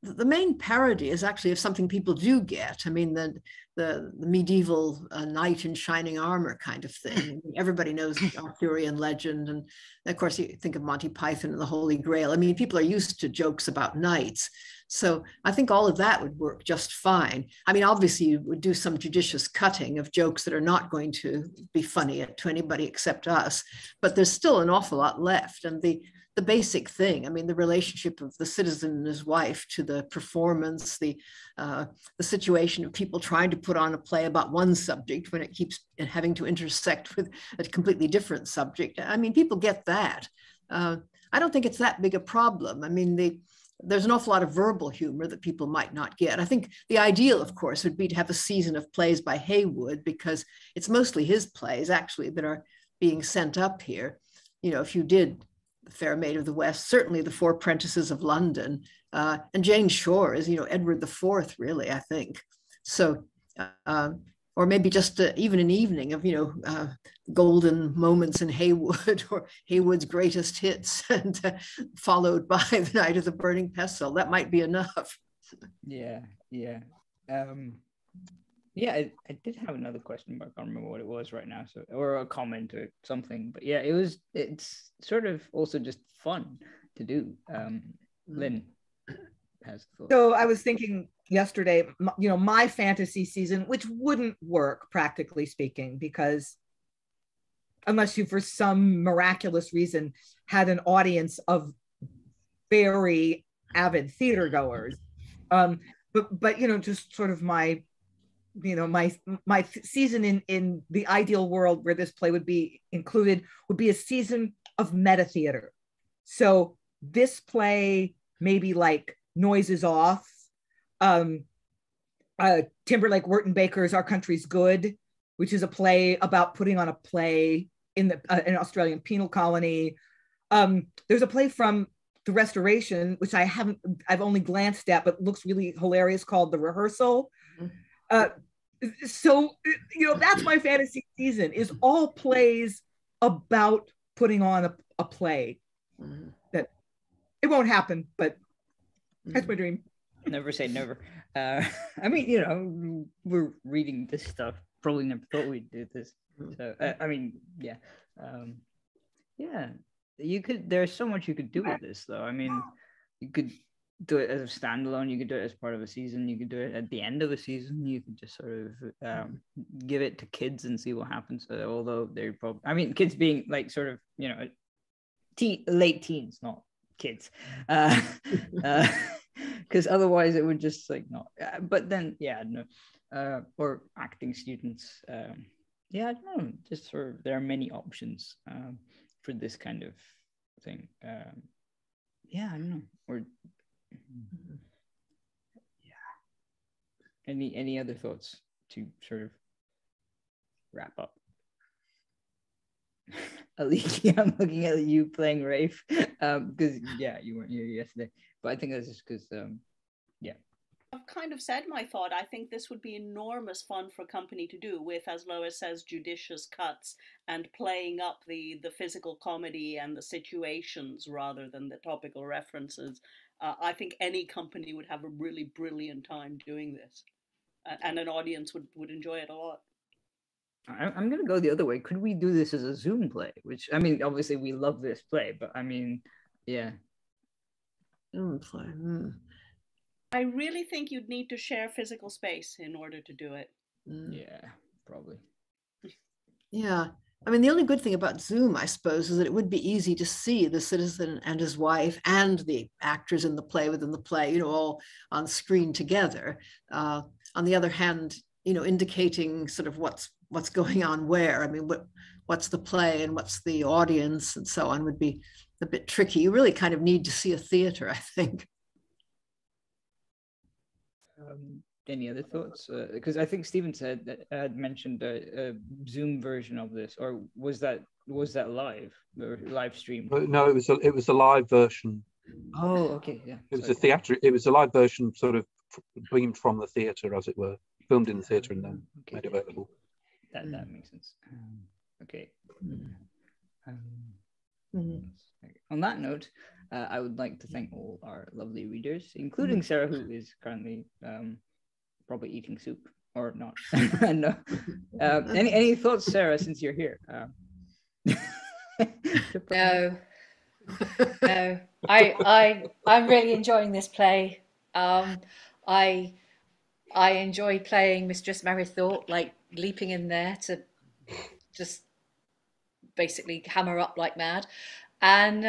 the main parody is actually of something people do get. I mean, the medieval knight in shining armor kind of thing. Everybody knows Arthurian legend, and of course you think of Monty Python and the Holy Grail. I mean, people are used to jokes about knights, so I think all of that would work just fine. I mean, obviously you would do some judicious cutting of jokes that are not going to be funny to anybody except us, but there's still an awful lot left. And the basic thing, I mean, the relationship of the citizen and his wife to the performance, the situation of people trying to put on a play about one subject when it keeps having to intersect with a completely different subject. I mean, people get that. I don't think it's that big a problem. I mean, there's an awful lot of verbal humor that people might not get. I think the ideal, of course, would be to have a season of plays by Heywood, because it's mostly his plays, actually, that are being sent up here. If you did The Fair Maid of the West, certainly The Four Prentices of London, and Jane Shore is, Edward IV, really, I think. So, or maybe just even an evening of, golden moments in Heywood, or Heywood's greatest hits, and followed by The Night of the Burning Pestle. That might be enough. Yeah. I did have another question, but I can't remember what it was right now. So, or a comment or something. But yeah, it's sort of also just fun to do. Lynn. has a thought. So I was thinking yesterday, my fantasy season, which wouldn't work practically speaking, because unless you, for some miraculous reason, had an audience of very avid theater goers, but just sort of my season in the ideal world where this play would be included would be a season of meta theater. So this play, maybe like Noises Off, Timberlake Wharton Baker's Our Country's Good, which is a play about putting on a play in an Australian penal colony. There's a play from the Restoration, which I've only glanced at, but looks really hilarious, called The Rehearsal. So that's my fantasy season, is all plays about putting on a play. That it won't happen, but that's my dream. Never say never. I mean, we're reading this stuff. Probably never thought we'd do this. So you could. There's so much you could do with this, though. I mean, you could do it as a standalone. You could do it as part of a season. You could do it at the end of a season. You could just sort of give it to kids and see what happens. Although they're probably, I mean, kids being like sort of late teens, not kids, because otherwise it would just like not. But then or acting students. I don't know. Just sort of, there are many options for this kind of thing. I don't know. Or any other thoughts to sort of wrap up? Aliki, I'm looking at you playing Rafe because you weren't here yesterday, but I think that's just because I've kind of said my thought. I think this would be enormous fun for company to do with, as Lois says, judicious cuts and playing up the physical comedy and the situations rather than the topical references. I think any company would have a really brilliant time doing this, and an audience would enjoy it a lot. I'm going to go the other way. Could we do this as a Zoom play? Which, I mean, obviously we love this play, but I mean, Zoom play. I really think you'd need to share physical space in order to do it. Yeah, probably. Yeah. I mean, the only good thing about Zoom, I suppose, is that it would be easy to see the citizen and his wife and the actors in the play within the play, all on screen together. On the other hand, indicating sort of what's going on where. I mean, what's the play and what's the audience and so on would be a bit tricky. You really kind of need to see a theater, I think. Any other thoughts? Because I think Stephen said that had mentioned a Zoom version of this, or was that live or live stream? No, it was a live version. Oh, okay, yeah. It was a theatre. It was a live version, sort of beamed from the theatre, as it were, filmed in the theatre and then made available. That makes sense. Okay. On that note, I would like to thank all our lovely readers, including Sarah, who is currently probably eating soup or not. No. Any thoughts, Sarah, since you're here? No. I'm really enjoying this play. I enjoy playing Mistress Merrythought, like leaping in there to just basically hammer up like mad. And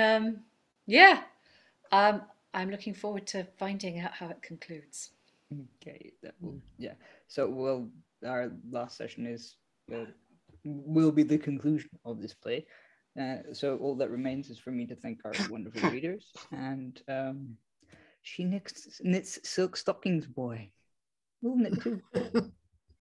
I'm looking forward to finding out how it concludes. Okay, so our last session will be the conclusion of this play. So all that remains is for me to thank our wonderful readers, and she knits silk stockings, boy. We'll knit too.